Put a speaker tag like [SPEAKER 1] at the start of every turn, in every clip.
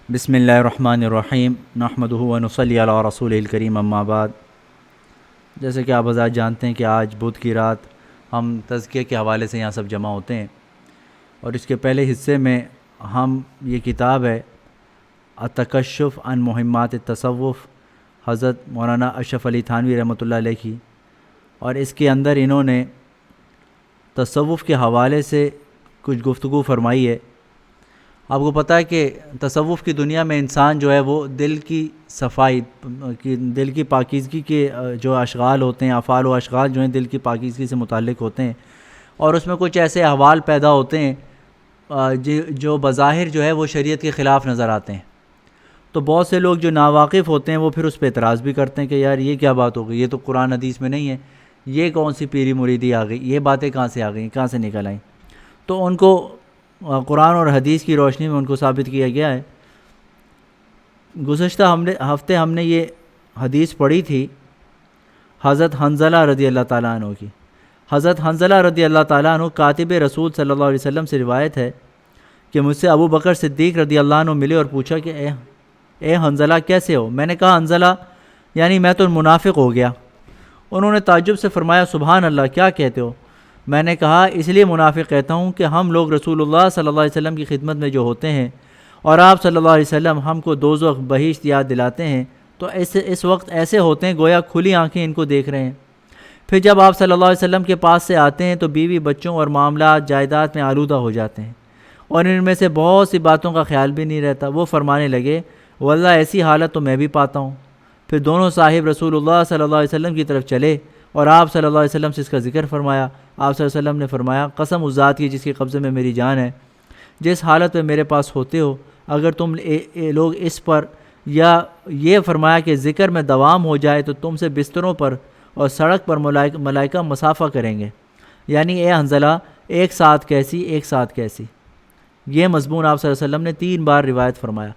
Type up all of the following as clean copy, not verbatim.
[SPEAKER 1] بسم اللہ الرحمن الرحیم نحمدہ و نصلی علی رسول الکریم اما بعد۔ جیسے کہ آپ حضرات جانتے ہیں کہ آج بدھ کی رات ہم تزکیہ کے حوالے سے یہاں سب جمع ہوتے ہیں، اور اس کے پہلے حصے میں ہم یہ کتاب ہے التکشف عن مہمات التصوف، حضرت مولانا اشرف علی تھانوی رحمۃ اللہ علیہ کی، اور اس کے اندر انہوں نے تصوف کے حوالے سے کچھ گفتگو فرمائی ہے۔ آپ کو پتہ ہے کہ تصوف کی دنیا میں انسان جو ہے وہ دل کی صفائی دل کی پاکیزگی کے جو اشغال ہوتے ہیں، افعال و اشغال جو ہیں دل کی پاکیزگی سے متعلق ہوتے ہیں، اور اس میں کچھ ایسے احوال پیدا ہوتے ہیں جو بظاہر جو ہے وہ شریعت کے خلاف نظر آتے ہیں۔ تو بہت سے لوگ جو ناواقف ہوتے ہیں وہ پھر اس پہ اعتراض بھی کرتے ہیں کہ یار یہ کیا بات ہو گئی، یہ تو قرآن حدیث میں نہیں ہے، یہ کون سی پیری مریدی آ گئی، یہ باتیں کہاں سے آ گئیں، کہاں سے نکل آئیں۔ تو ان کو قرآن اور حدیث کی روشنی میں ان کو ثابت کیا گیا ہے۔ گزشتہ ہفتے ہم نے یہ حدیث پڑھی تھی حضرت حنظلہ رضی اللہ تعالیٰ عنہ کی۔ حضرت حنظلہ رضی اللہ تعالیٰ عنہ کاتب رسول صلی اللہ علیہ وسلم سے روایت ہے کہ مجھ سے ابو بکر صدیق رضی اللہ عنہ ملے اور پوچھا کہ اے حنظلہ کیسے ہو؟ میں نے کہا حنظلہ یعنی میں تو منافق ہو گیا۔ انہوں نے تعجب سے فرمایا سبحان اللہ، کیا کہتے ہو؟ میں نے کہا اس لیے منافق کہتا ہوں کہ ہم لوگ رسول اللہ صلی اللہ علیہ وسلم کی خدمت میں جو ہوتے ہیں اور آپ صلی اللہ علیہ وسلم ہم کو دوزخ بہشت یاد دلاتے ہیں تو اس وقت ایسے ہوتے ہیں گویا کھلی آنکھیں ان کو دیکھ رہے ہیں۔ پھر جب آپ صلی اللہ علیہ وسلم کے پاس سے آتے ہیں تو بیوی بچوں اور معاملات جائیداد میں آلودہ ہو جاتے ہیں، اور ان میں سے بہت سی باتوں کا خیال بھی نہیں رہتا۔ وہ فرمانے لگے واللہ ایسی حالت تو میں بھی پاتا ہوں۔ پھر دونوں صاحب رسول اللہ صلی اللہ علیہ وسلم کی طرف چلے اور آپ صلی اللہ علیہ وسلم سے اس کا ذکر فرمایا۔ آپ صلی اللہ علیہ وسلم نے فرمایا قسم اس ذات کی جس کے قبضے میں میری جان ہے، جس حالت میں میرے پاس ہوتے ہو اگر تم لوگ اس پر یا یہ فرمایا کہ ذکر میں دوام ہو جائے تو تم سے بستروں پر اور سڑک پر ملائکہ مسافہ کریں گے، یعنی اے حنظلہ ایک ساتھ کیسی ایک ساتھ کیسی۔ یہ مضمون آپ صلی اللہ علیہ وسلم نے 3 بار روایت فرمایا۔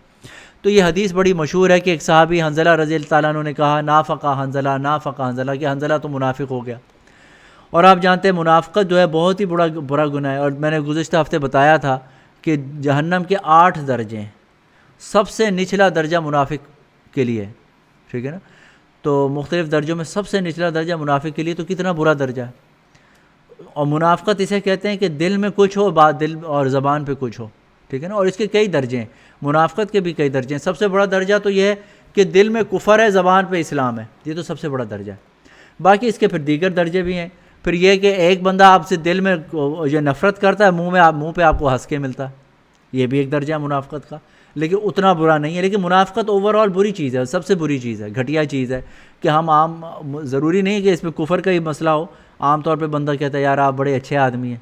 [SPEAKER 1] تو یہ حدیث بڑی مشہور ہے کہ ایک صحابی حنظلہ رضی اللہ تعالیٰ عنہ نے کہا نافقہ حنظلہ نافقہ حنظلہ، کہ حنظلہ تو منافق ہو گیا۔ اور آپ جانتے ہیں منافقت جو ہے بہت ہی برا گناہ ہے، اور میں نے گزشتہ ہفتے بتایا تھا کہ جہنم کے 8 درجے ہیں، سب سے نچلا درجہ منافق کے لیے ہے، ٹھیک ہے نا؟ تو مختلف درجوں میں سب سے نچلا درجہ منافق کے لیے، تو کتنا برا درجہ ہے۔ اور منافقت اسے کہتے ہیں کہ دل میں کچھ ہو بات دل اور زبان پہ کچھ ہو، ٹھیک ہے نا؟ اور اس کے کئی درجے ہیں، منافقت کے بھی کئی درجے ہیں۔ سب سے بڑا درجہ تو یہ ہے کہ دل میں کفر ہے، زبان پہ اسلام ہے، یہ تو سب سے بڑا درجہ ہے۔ باقی اس کے پھر دیگر درجے بھی ہیں۔ پھر یہ کہ ایک بندہ آپ سے دل میں جو نفرت کرتا ہے، منہ پہ آپ کو ہنس کے ملتا ہے، یہ بھی ایک درجہ ہے منافقت کا، لیکن اتنا برا نہیں ہے۔ لیکن منافقت اوور آل بری چیز ہے، سب سے بری چیز ہے، گھٹیا چیز ہے کہ ہم ضروری نہیں کہ اس میں کفر کا ہی مسئلہ ہو۔ عام طور پہ بندہ کہتا ہے یار آپ بڑے اچھے آدمی ہیں،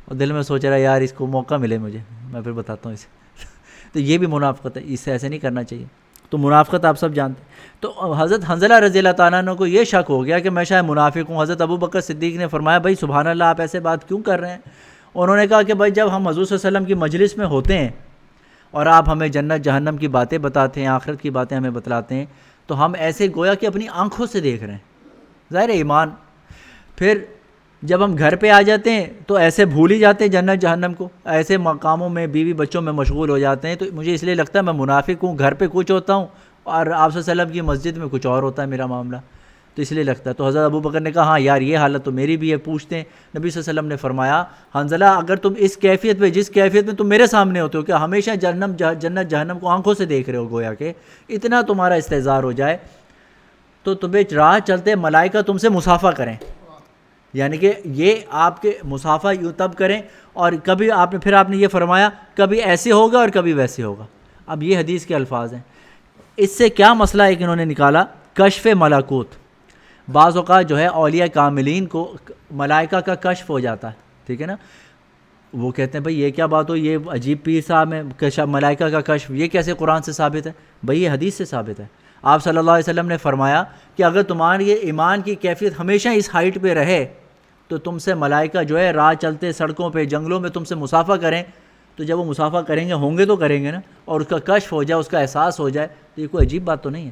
[SPEAKER 1] اور دل میں سوچ رہا ہے یار اس کو موقع ملے مجھے، میں پھر بتاتا ہوں اسے تو یہ بھی منافقت ہے، اس سے ایسے نہیں کرنا چاہیے۔ تو منافقت آپ سب جانتے ہیں۔ تو حضرت حنظلہ رضی اللہ تعالیٰ عنہ کو یہ شک ہو گیا کہ میں شاید منافق ہوں۔ حضرت ابو بکر صدیق نے فرمایا بھائی سبحان اللہ، آپ ایسے بات کیوں کر رہے ہیں؟ انہوں نے کہا کہ بھائی جب ہم حضور صلی اللہ علیہ وسلم کی مجلس میں ہوتے ہیں اور آپ ہمیں جنت جہنم کی باتیں بتاتے ہیں، آخرت کی باتیں ہمیں بتلاتے ہیں، تو ہم ایسے گویا کہ اپنی آنکھوں سے دیکھ رہے ہیں، ظاہر ایمان۔ پھر جب ہم گھر پہ آ جاتے ہیں تو ایسے بھول ہی جاتے ہیں جنت جہنم کو، ایسے مقاموں میں بیوی بچوں میں مشغول ہو جاتے ہیں۔ تو مجھے اس لیے لگتا ہے میں منافق ہوں، گھر پہ کچھ ہوتا ہوں اور آپ صلی اللہ علیہ وسلم کی مسجد میں کچھ اور ہوتا ہے میرا معاملہ، تو اس لیے لگتا ہے۔ تو حضرت ابو بکر نے کہا ہاں یار یہ حالت تو میری بھی ہے، پوچھتے ہیں۔ نبی صلی اللہ علیہ وسلم نے فرمایا حنظلہ اگر تم اس کیفیت میں جس کیفیت میں تم میرے سامنے ہوتے ہو کہ ہمیشہ جنت جہنم کو آنکھوں سے دیکھ رہے ہو، گویا کہ اتنا تمہارا استحضار ہو جائے تو تمہیں راہ چلتے ملائکہ تم سے مصافحہ کریں، یعنی کہ یہ آپ کے مصافحہ یوں تب کریں، اور کبھی پھر آپ نے یہ فرمایا کبھی ایسے ہوگا اور کبھی ویسے ہوگا۔ اب یہ حدیث کے الفاظ ہیں۔ اس سے کیا مسئلہ ایک انہوں نے نکالا، کشف ملکوت۔ بعض اوقات جو ہے اولیاء کاملین کو ملائکہ کا کشف ہو جاتا ہے، ٹھیک ہے نا؟ وہ کہتے ہیں بھئی یہ کیا بات ہو، یہ عجیب پیر صاحب میں ملائکہ کا کشف، یہ کیسے قرآن سے ثابت ہے؟ بھئی یہ حدیث سے ثابت ہے۔ آپ صلی اللہ علیہ وسلم نے فرمایا کہ اگر تمہاری یہ ایمان کی کیفیت ہمیشہ اس ہائٹ پہ رہے تو تم سے ملائکہ جو ہے راہ چلتے سڑکوں پہ جنگلوں میں تم سے مصافحہ کریں، تو جب وہ مصافحہ کریں گے ہوں گے تو کریں گے نا، اور اس کا کشف ہو جائے، اس کا احساس ہو جائے، تو یہ کوئی عجیب بات تو نہیں ہے،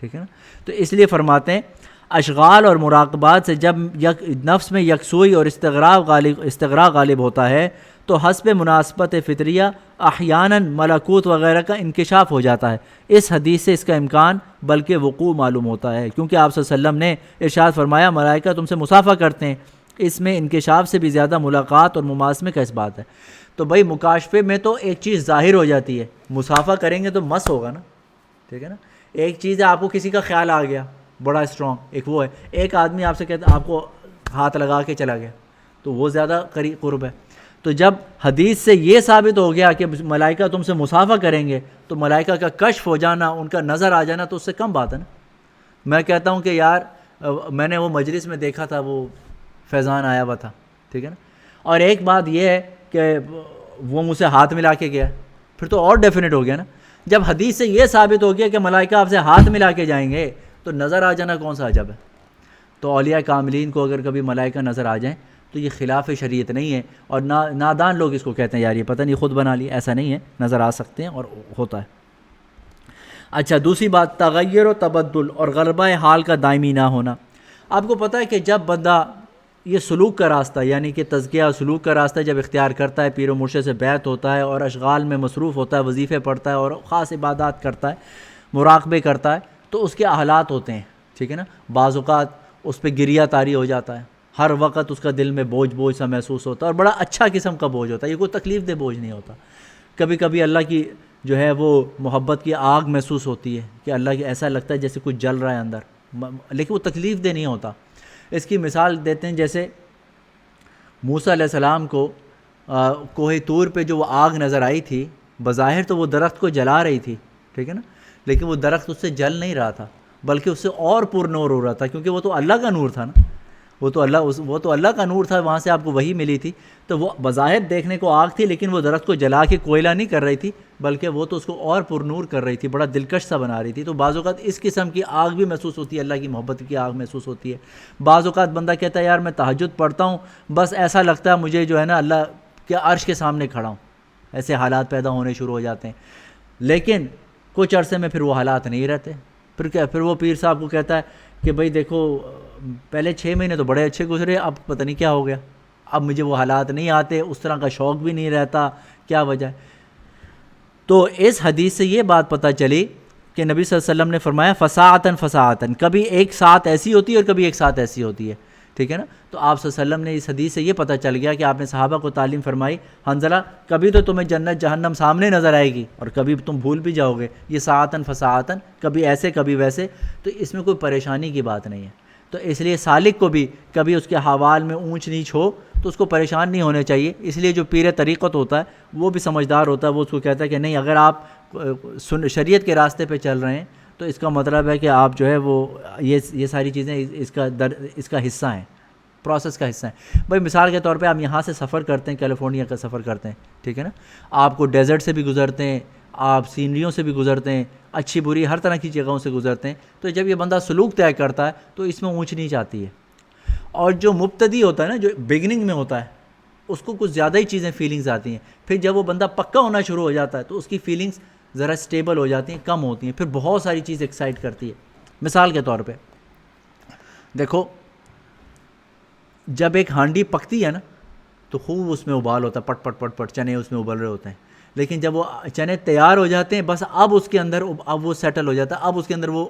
[SPEAKER 1] ٹھیک ہے نا؟ تو اس لیے فرماتے ہیں اشغال اور مراقبات سے جب نفس میں یکسوئی اور استغراق غالب ہوتا ہے تو حسب مناسبت فطریہ احیاناً ملکوت وغیرہ کا انکشاف ہو جاتا ہے۔ اس حدیث سے اس کا امکان بلکہ وقوع معلوم ہوتا ہے، کیونکہ آپ صلی اللہ علیہ وسلم نے ارشاد فرمایا ملائکہ تم سے مصافحہ کرتے ہیں، اس میں انکشاف سے بھی زیادہ ملاقات اور مماسمے کا اس بات ہے۔ تو بھائی مکاشفے میں تو ایک چیز ظاہر ہو جاتی ہے، مصافحہ کریں گے تو مس ہوگا نا، ٹھیک ہے نا۔ ایک چیز ہے آپ کو کسی کا خیال آ گیا بڑا اسٹرانگ، ایک وہ ہے، ایک آدمی آپ سے کہتا آپ کو ہاتھ لگا کے چلا گیا تو وہ زیادہ قرب ہے۔ تو جب حدیث سے یہ ثابت ہو گیا کہ ملائکہ تم سے مصافحہ کریں گے تو ملائکہ کا کشف ہو جانا، ان کا نظر آ جانا تو اس سے کم بات ہے نا۔ میں کہتا ہوں کہ یار میں نے وہ مجلس میں دیکھا تھا، وہ فیضان آیا ہوا تھا، ٹھیک ہے نا، اور ایک بات یہ ہے کہ وہ مجھ سے ہاتھ ملا کے گیا، پھر تو اور ڈیفینیٹ ہو گیا نا۔ جب حدیث سے یہ ثابت ہو گیا کہ ملائکہ آپ سے ہاتھ ملا کے جائیں گے تو نظر آ جانا کون سا عجب ہے۔ تو اولیاء کاملین کو اگر کبھی ملائکہ نظر آ جائیں تو یہ خلاف شریعت نہیں ہے، اور نادان لوگ اس کو کہتے ہیں یار یہ پتہ نہیں خود بنا لی، ایسا نہیں ہے، نظر آ سکتے ہیں اور ہوتا ہے۔ اچھا، دوسری بات تغیر و تبدل اور غلبہ حال کا دائمی نہ ہونا۔ آپ کو پتہ ہے کہ جب بندہ یہ سلوک کا راستہ یعنی کہ تزکیہ اور سلوک کا راستہ جب اختیار کرتا ہے، پیر و مرشد سے بیعت ہوتا ہے اور اشغال میں مصروف ہوتا ہے، وظیفے پڑھتا ہے اور خاص عبادات کرتا ہے، مراقبے کرتا ہے، تو اس کے حالات ہوتے ہیں، ٹھیک ہے نا۔ بعض اوقات اس پہ گریہ طاری ہو جاتا ہے، ہر وقت اس کا دل میں بوجھ سا محسوس ہوتا ہے، اور بڑا اچھا قسم کا بوجھ ہوتا ہے، یہ کوئی تکلیف دہ بوجھ نہیں ہوتا۔ کبھی کبھی اللہ کی جو ہے وہ محبت کی آگ محسوس ہوتی ہے کہ اللہ کی ایسا لگتا ہے جیسے کچھ جل رہا ہے اندر، لیکن وہ تکلیف دہ نہیں ہوتا۔ اس کی مثال دیتے ہیں، جیسے موسیٰ علیہ السلام کو کوہ طور پہ جو وہ آگ نظر آئی تھی، بظاہر تو وہ درخت کو جلا رہی تھی، ٹھیک ہے نا، لیکن وہ درخت اس سے جل نہیں رہا تھا بلکہ اس سے اور پر نور ہو رہا تھا، کیونکہ وہ تو اللہ کا نور تھا نا، وہ تو اللہ کا نور تھا، وہاں سے آپ کو وحی ملی تھی۔ تو وہ بظاہر دیکھنے کو آگ تھی لیکن وہ درخت کو جلا کے کوئلہ نہیں کر رہی تھی بلکہ وہ تو اس کو اور پر نور کر رہی تھی، بڑا دلکش سا بنا رہی تھی۔ تو بعض اوقات اس قسم کی آگ بھی محسوس ہوتی ہے، اللہ کی محبت کی آگ محسوس ہوتی ہے۔ بعض اوقات بندہ کہتا ہے یار میں تہجد پڑھتا ہوں، بس ایسا لگتا ہے مجھے جو ہے نا اللہ کے عرش کے سامنے کھڑا ہوں، ایسے حالات پیدا ہونے شروع ہو جاتے ہیں۔ لیکن کچھ عرصے میں پھر وہ حالات نہیں رہتے، پھر وہ پیر صاحب کو کہتا ہے کہ بھئی دیکھو پہلے 6 مہینے تو بڑے اچھے گزرے، اب پتہ نہیں کیا ہو گیا، اب مجھے وہ حالات نہیں آتے، اس طرح کا شوق بھی نہیں رہتا، کیا وجہ ہے؟ تو اس حدیث سے یہ بات پتہ چلی کہ نبی صلی اللہ علیہ وسلم نے فرمایا فساعتاً فساعتاً، کبھی ایک ساتھ ایسی ہوتی ہے اور کبھی ایک ساتھ ایسی ہوتی ہے، ٹھیک ہے نا۔ تو آپ صلی اللہ علیہ وسلم نے اس حدیث سے یہ پتہ چل گیا کہ آپ نے صحابہ کو تعلیم فرمائی، حنظلہ کبھی تو تمہیں جنت جہنم سامنے نظر آئے گی اور کبھی تم بھول بھی جاؤ گے، یہ ساعتاً فساعتاً، کبھی ایسے کبھی ویسے، تو اس میں کوئی پریشانی کی بات نہیں ہے۔ تو اس لیے سالک کو بھی کبھی اس کے حوال میں اونچ نیچ ہو تو اس کو پریشان نہیں ہونے چاہیے۔ اس لیے جو پیر طریقت ہوتا ہے وہ بھی سمجھدار ہوتا ہے، وہ اس کو کہتا ہے کہ نہیں، اگر آپ شریعت کے راستے پہ چل رہے ہیں تو اس کا مطلب ہے کہ آپ جو ہے وہ یہ ساری چیزیں اس کا حصہ ہیں، پروسیس کا حصہ ہیں۔ بھائی مثال کے طور پہ آپ یہاں سے سفر کرتے ہیں، کیلیفورنیا کا سفر کرتے ہیں، ٹھیک ہے نا، آپ کو ڈیزرٹ سے بھی گزرتے ہیں، آپ سینریوں سے بھی گزرتے ہیں، اچھی بری ہر طرح کی جگہوں سے گزرتے ہیں۔ تو جب یہ بندہ سلوک طے کرتا ہے تو اس میں اونچ نیچ آتی ہے، اور جو مبتدی ہوتا ہے نا، جو بگننگ میں ہوتا ہے، اس کو کچھ زیادہ ہی چیزیں فیلنگز آتی ہیں۔ پھر جب وہ بندہ پکا ہونا شروع ہو جاتا ہے تو اس کی فیلنگز ذرا سٹیبل ہو جاتی ہیں، کم ہوتی ہیں، پھر بہت ساری چیز ایکسائٹ کرتی ہے۔ مثال کے طور پہ دیکھو، جب ایک ہانڈی پکتی ہے نا تو خوب اس میں ابال ہوتا ہے، پٹ پٹ پٹ پٹ چنے اس میں ابل رہے ہوتے ہیں، لیکن جب وہ چنے تیار ہو جاتے ہیں بس اب اس کے اندر اب وہ سیٹل ہو جاتا ہے، اب اس کے اندر وہ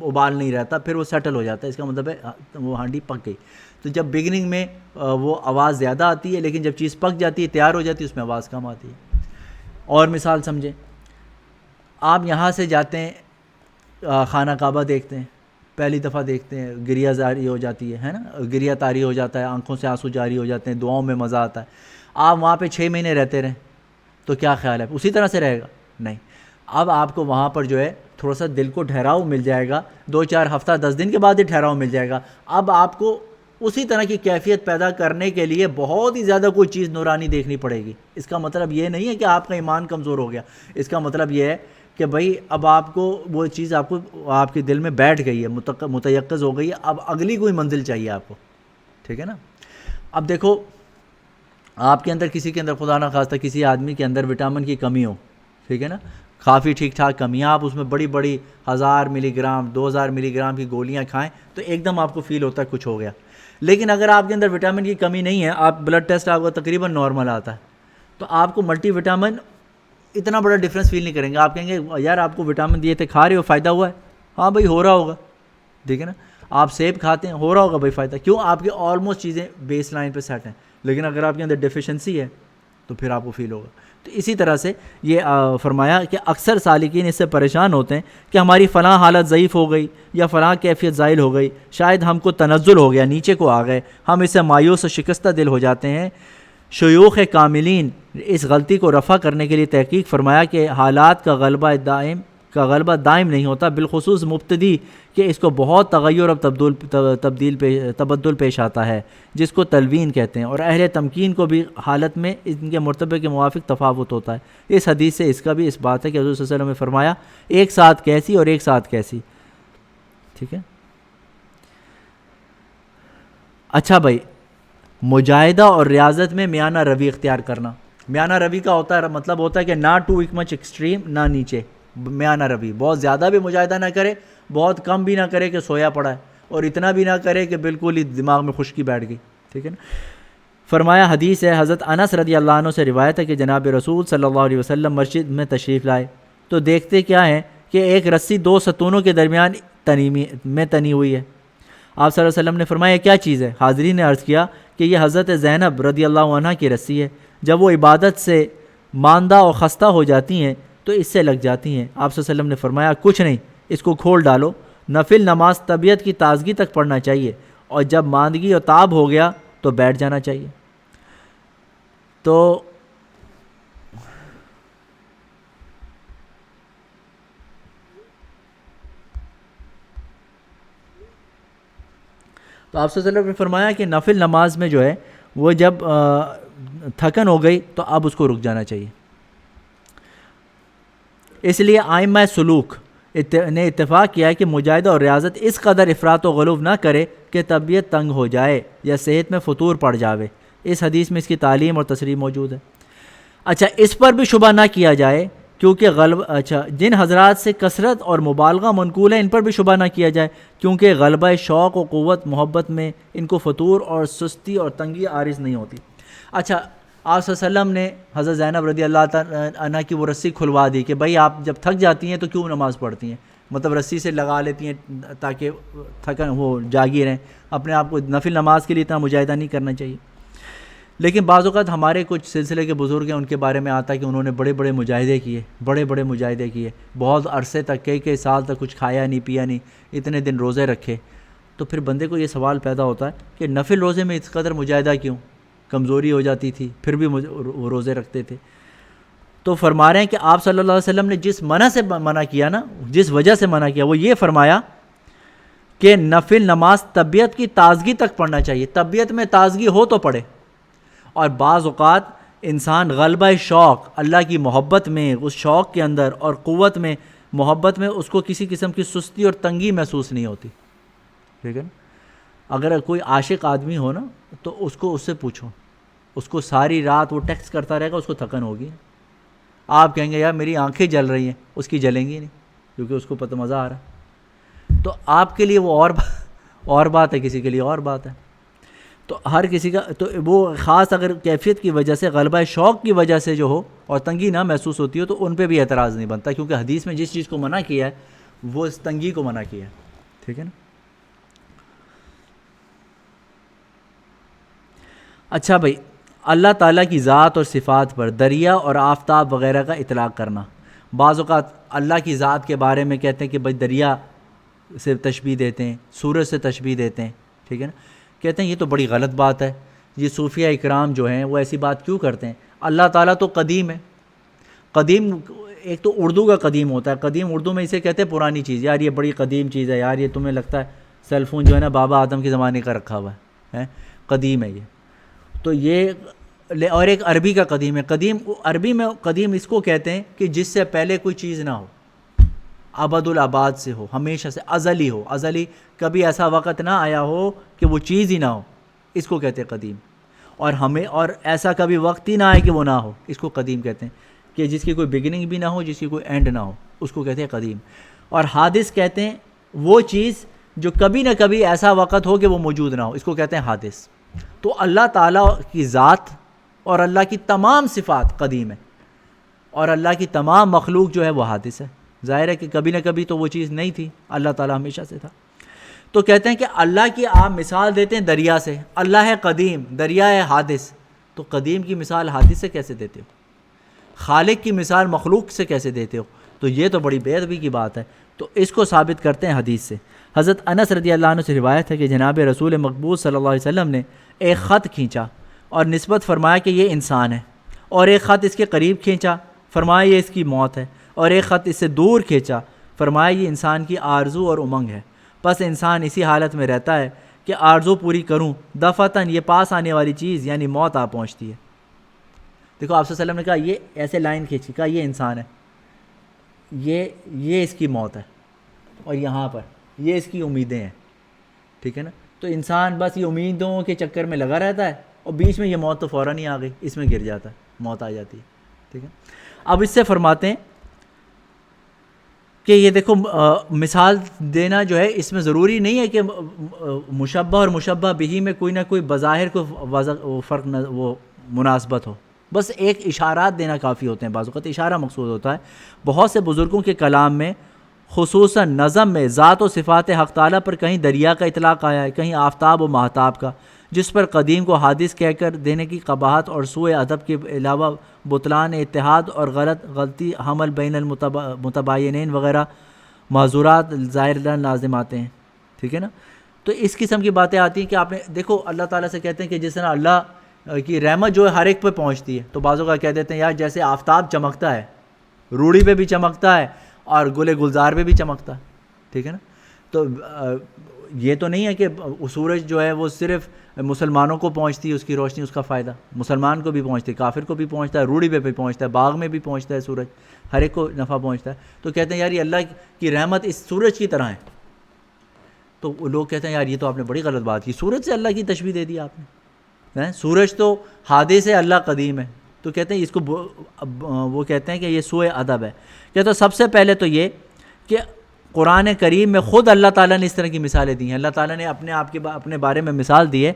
[SPEAKER 1] ابال نہیں رہتا، پھر وہ سیٹل ہو جاتا ہے، اس کا مطلب ہے وہ ہانڈی پک گئی۔ تو جب بگننگ میں وہ آواز زیادہ آتی ہے، لیکن جب چیز پک جاتی ہے، تیار ہو جاتی ہے، اس میں آواز کم آتی ہے۔ اور مثال سمجھیں، آپ یہاں سے جاتے ہیں خانہ کعبہ دیکھتے ہیں، پہلی دفعہ دیکھتے ہیں، گریہ جاری ہو جاتی ہے نا، گریہ طاری ہو جاتا ہے، آنکھوں سے آنسو جاری ہو جاتے ہیں، دعاؤں میں مزہ آتا ہے۔ آپ وہاں پہ 6 مہینے رہتے رہیں تو کیا خیال ہے اسی طرح سے رہے گا؟ نہیں، اب آپ کو وہاں پر جو ہے تھوڑا سا دل کو ٹھہراؤ مل جائے گا، 2-4 ہفتہ 10 دن کے بعد ہی ٹھہراؤ مل جائے گا۔ اب آپ کو اسی طرح کی کیفیت پیدا کرنے کے لیے بہت ہی زیادہ کوئی چیز نورانی دیکھنی پڑے گی۔ اس کا مطلب یہ نہیں ہے کہ آپ کا ایمان کمزور ہو گیا، اس کا مطلب یہ ہے کہ بھائی اب آپ کو وہ چیز آپ کے دل میں بیٹھ گئی ہے، متیقظ ہو گئی ہے، اب اگلی کوئی منزل چاہیے آپ کو، ٹھیک ہے نا۔ اب دیکھو، آپ کے اندر کسی کے اندر خدا نہ خواستہ کسی آدمی کے اندر وٹامن کی کمی ہو، ٹھیک ہے نا، کافی ٹھیک ٹھاک کمی ہے، آپ اس میں بڑی بڑی 1000 ملی گرام 2000 ملی گرام کی گولیاں کھائیں تو ایک دم آپ کو فیل ہوتا ہے کچھ ہو گیا۔ لیکن اگر آپ کے اندر وٹامن کی کمی نہیں ہے، آپ بلڈ ٹیسٹ آپ کا تقریباً نارمل آتا ہے، تو آپ کو ملٹی وٹامن اتنا بڑا ڈفرینس فیل نہیں کریں گے. آپ کہیں گے یار آپ کو وٹامن دیے تھے, کھا رہے ہو, فائدہ ہوا ہے؟ ہاں بھائی ہو رہا ہوگا, ٹھیک ہے نا. آپ سیب کھاتے ہیں, ہو رہا ہوگا بھائی فائدہ, کیوں؟ آپ کے آلموسٹ چیزیں بیس لائن پہ سیٹ ہیں. لیکن اگر آپ کے اندر ڈیفیشنسی ہے تو پھر آپ کو فیل ہوگا. تو اسی طرح سے یہ فرمایا کہ اکثر سالکین اس سے پریشان ہوتے ہیں کہ ہماری فلاں حالت ضعیف ہو گئی یا فلاں کیفیت زائل ہو گئی, شاید ہم کو تنزل ہو گیا, نیچے کو آ گئے, ہم اس سے مایوس و شکستہ دل ہو جاتے ہیں. شیوخ کاملین اس غلطی کو رفع کرنے کے لیے تحقیق فرمایا کہ حالات کا غلبہ دائم نہیں ہوتا, بالخصوص مبتدی کہ اس کو بہت تغیر اور تبدل پیش آتا ہے, جس کو تلوین کہتے ہیں, اور اہل تمکین کو بھی حالت میں ان کے مرتبے کے موافق تفاوت ہوتا ہے. اس حدیث سے اس کا بھی اس بات ہے کہ حضور صلی اللہ علیہ وسلم نے فرمایا ایک ساتھ کیسی اور ایک ساتھ کیسی. ٹھیک ہے. اچھا بھائی, مجاہدہ اور ریاضت میں میانہ روی اختیار کرنا. میانہ روی کا مطلب ہوتا ہے کہ نہ ٹو مچ ایکسٹریم, نہ نیچے, میانہ روی. بہت زیادہ بھی مجاہدہ نہ کرے, بہت کم بھی نہ کرے کہ سویا پڑا ہے, اور اتنا بھی نہ کرے کہ بالکل ہی دماغ میں خشکی بیٹھ گئی. ٹھیک ہے نا. فرمایا حدیث ہے, حضرت انس رضی اللہ عنہ سے روایت ہے کہ جناب رسول صلی اللہ علیہ وسلم مسجد میں تشریف لائے تو دیکھتے کیا ہیں کہ ایک رسی دو ستونوں کے درمیان تنی ہوئی ہے. آپ صلی اللہ علیہ وسلم نے فرمایا کیا چیز ہے؟ حاضرین نے عرض کیا کہ یہ حضرت زینب رضی اللہ عنہ کی رسی ہے, جب وہ عبادت سے ماندہ اور خستہ ہو جاتی ہیں تو اس سے لگ جاتی ہیں. آپ صلی اللہ علیہ وسلم نے فرمایا کچھ نہیں, اس کو کھول ڈالو. نفل نماز طبیعت کی تازگی تک پڑھنا چاہیے, اور جب ماندگی اور تاب ہو گیا تو بیٹھ جانا چاہیے. تو آپ صلی اللہ علیہ وسلم نے فرمایا کہ نفل نماز میں جو ہے وہ جب تھکن ہو گئی تو اب اس کو رک جانا چاہیے. اس لیے ائمہ سلوک نے اتفاق کیا ہے کہ مجاہدہ اور ریاضت اس قدر افراط و غلو نہ کرے کہ طبیعت تنگ ہو جائے یا صحت میں فطور پڑ جاوے. اس حدیث میں اس کی تعلیم اور تصریح موجود ہے. اچھا, اس پر بھی شبہ نہ کیا جائے کیونکہ جن حضرات سے کثرت اور مبالغہ منقول ہے ان پر بھی شبہ نہ کیا جائے, کیونکہ غلبہ شوق و قوت محبت میں ان کو فطور اور سستی اور تنگی عارض نہیں ہوتی. اچھا, آپ صلی اللہ علیہ وسلم نے حضرت زینب رضی اللہ تعالیٰ عنہ کی وہ رسی کھلوا دی کہ بھائی آپ جب تھک جاتی ہیں تو کیوں نماز پڑھتی ہیں, مطلب رسی سے لگا لیتی ہیں تاکہ تھکن وہ جاگی رہیں, اپنے آپ کو نفل نماز کے لیے اتنا مجاہدہ نہیں کرنا چاہیے. لیکن بعض اوقات ہمارے کچھ سلسلے کے بزرگ ہیں, ان کے بارے میں آتا ہے کہ انہوں نے بڑے بڑے مجاہدے کیے, بہت عرصے تک کئی سال تک کچھ کھایا نہیں پیا نہیں, اتنے دن روزے رکھے. تو پھر بندے کو یہ سوال پیدا ہوتا ہے کہ نفل روزے میں اس قدر مجاہدہ کیوں؟ کمزوری ہو جاتی تھی پھر بھی روزے رکھتے تھے. تو فرما رہے ہیں کہ آپ صلی اللہ علیہ وسلم نے جس منع کیا نا, جس وجہ سے منع کیا, وہ یہ فرمایا کہ نفل نماز طبیعت کی تازگی تک پڑھنا چاہیے. طبیعت میں تازگی ہو تو پڑھے, اور بعض اوقات انسان غلبہ شوق, اللہ کی محبت میں, اس شوق کے اندر اور قوت میں, محبت میں اس کو کسی قسم کی سستی اور تنگی محسوس نہیں ہوتی. ٹھیک ہے نا. اگر کوئی عاشق آدمی ہو نا تو اس سے پوچھو, اس کو ساری رات وہ ٹیکسٹ کرتا رہے گا, اس کو تھکن ہوگی. آپ کہیں گے یار میری آنکھیں جل رہی ہیں, اس کی جلیں گی نہیں کیونکہ اس کو پتہ مزہ آ رہا ہے. تو آپ کے لیے وہ اور بات ہے, کسی کے لیے اور بات ہے. تو ہر کسی کا تو وہ خاص اگر کیفیت کی وجہ سے, غلبہ شوق کی وجہ سے جو ہو اور تنگی نہ محسوس ہوتی ہو تو ان پہ بھی اعتراض نہیں بنتا, کیونکہ حدیث میں جس چیز کو منع کیا ہے وہ اس تنگی کو منع کیا ہے. ٹھیک ہے نا. اچھا بھائی, اللہ تعالیٰ کی ذات اور صفات پر دریا اور آفتاب وغیرہ کا اطلاق کرنا. بعض اوقات اللہ کی ذات کے بارے میں کہتے ہیں کہ بھائی دریا سے تشبیہ دیتے ہیں, سورج سے تشبیہ دیتے ہیں. ٹھیک ہے نا. کہتے ہیں یہ تو بڑی غلط بات ہے, یہ صوفیہ اکرام جو ہیں وہ ایسی بات کیوں کرتے ہیں؟ اللہ تعالیٰ تو قدیم ہے. قدیم ایک تو اردو کا قدیم ہوتا ہے, قدیم اردو میں اسے کہتے ہیں پرانی چیز. یار یہ بڑی قدیم چیز ہے, یار یہ تمہیں لگتا ہے سیل فون جو ہے نا بابا آدم کے زمانے کا رکھا ہوا ہے, قدیم ہے یہ. تو یہ, اور ایک عربی کا قدیم ہے. قدیم عربی میں قدیم اس کو کہتے ہیں کہ جس سے پہلے کوئی چیز نہ ہو, ابد الآباد سے ہو, ہمیشہ سے, ازلی ہو. ازلی کبھی ایسا وقت نہ آیا ہو کہ وہ چیز ہی نہ ہو, اس کو کہتے ہیں قدیم. اور ایسا کبھی وقت ہی نہ آئے کہ وہ نہ ہو, اس کو قدیم کہتے ہیں. کہ جس کی کوئی بگننگ بھی نہ ہو, جس کی کوئی اینڈ نہ ہو, اس کو کہتے ہیں قدیم. اور حادث کہتے ہیں وہ چیز جو کبھی نہ کبھی ایسا وقت ہو کہ وہ موجود نہ ہو, اس کو کہتے ہیں حادث. تو اللہ تعالیٰ کی ذات اور اللہ کی تمام صفات قدیم ہے، اور اللہ کی تمام مخلوق جو ہے وہ حادث ہے۔ ظاہر ہے کہ کبھی نہ کبھی تو وہ چیز نہیں تھی، اللہ تعالیٰ ہمیشہ سے تھا۔ تو کہتے ہیں کہ اللہ کی آپ مثال دیتے ہیں دریا سے، اللہ ہے قدیم، دریا ہے حادث، تو قدیم کی مثال حادث سے کیسے دیتے ہو؟ خالق کی مثال مخلوق سے کیسے دیتے ہو؟ تو یہ تو بڑی بے ادبی کی بات ہے۔ تو اس کو ثابت کرتے ہیں حدیث سے۔ حضرت انس رضی اللہ عنہ سے روایت ہے کہ جناب رسول مقبول صلی اللہ علیہ وسلم نے ایک خط کھینچا اور نسبت فرمایا کہ یہ انسان ہے، اور ایک خط اس کے قریب کھینچا، فرمایا یہ اس کی موت ہے، اور ایک خط اس سے دور کھینچا، فرمایا یہ انسان کی آرزو اور امنگ ہے، بس انسان اسی حالت میں رہتا ہے کہ آرزو پوری کروں، دفعتاً یہ پاس آنے والی چیز یعنی موت آ پہنچتی ہے۔ دیکھو آپ صلی اللہ علیہ وسلم نے کہا، یہ ایسے لائن کھینچی، کہا یہ انسان ہے، یہ اس کی موت ہے، اور یہاں پر یہ اس کی امیدیں ہیں، ٹھیک ہے نا۔ تو انسان بس یہ امیدوں کے چکر میں لگا رہتا ہے، اور بیچ میں یہ موت تو فوراً ہی آ گئی، اس میں گر جاتا ہے، موت آ جاتی ہے، ٹھیک ہے۔ اب اس سے فرماتے ہیں کہ یہ دیکھو مثال دینا جو ہے اس میں ضروری نہیں ہے کہ مشبہ اور مشبہ بہی میں کوئی نہ کوئی بظاہر کو فرق نہ وہ مناسبت ہو، بس ایک اشارات دینا کافی ہوتے ہیں، بعض اوقات اشارہ مقصود ہوتا ہے۔ بہت سے بزرگوں کے کلام میں خصوصاً نظم میں ذات و صفات حق تعالیٰ پر کہیں دریا کا اطلاق آیا ہے، کہیں آفتاب و مہتاب کا، جس پر قدیم کو حادث کہہ کر دینے کی قباحت اور سوء ادب کے علاوہ بطلان اتحاد اور غلطی حمل بین المتباینین وغیرہ معذورات ظاہر لازم آتے ہیں، ٹھیک ہے نا۔ تو اس قسم کی باتیں آتی ہیں کہ آپ نے دیکھو اللہ تعالیٰ سے کہتے ہیں کہ جس طرح اللہ کی رحمت جو ہے ہر ایک پہ پہنچتی ہے، تو بعضوں کا کہہ دیتے ہیں یار جیسے آفتاب چمکتا ہے، روڑی پہ بھی چمکتا ہے اور گل گلزار پہ بھی چمکتا ہے، ٹھیک ہے نا۔ تو یہ تو نہیں ہے کہ سورج جو ہے وہ صرف مسلمانوں کو پہنچتی ہے، اس کی روشنی، اس کا فائدہ مسلمان کو بھی پہنچتی ہے، کافر کو بھی پہنچتا ہے، روڑی پہ بھی پہنچتا ہے، باغ میں بھی پہنچتا ہے سورج، ہر ایک کو نفع پہنچتا ہے۔ تو کہتے ہیں یار یہ اللہ کی رحمت اس سورج کی طرح ہے۔ تو لوگ کہتے ہیں یار یہ تو آپ نے بڑی غلط بات کی، سورج سے اللہ کی تشبیہ دے دی آپ نے، سورج تو حادث ہے، اللہ قدیم ہے۔ تو کہتے ہیں اس کو وہ کہتے ہیں کہ یہ سوء ادب ہے۔ کہتے ہیں سب سے پہلے تو یہ کہ قرآن کریم میں خود اللہ تعالیٰ نے اس طرح کی مثالیں دی ہیں۔ اللہ تعالیٰ نے اپنے بارے میں مثال دی ہے،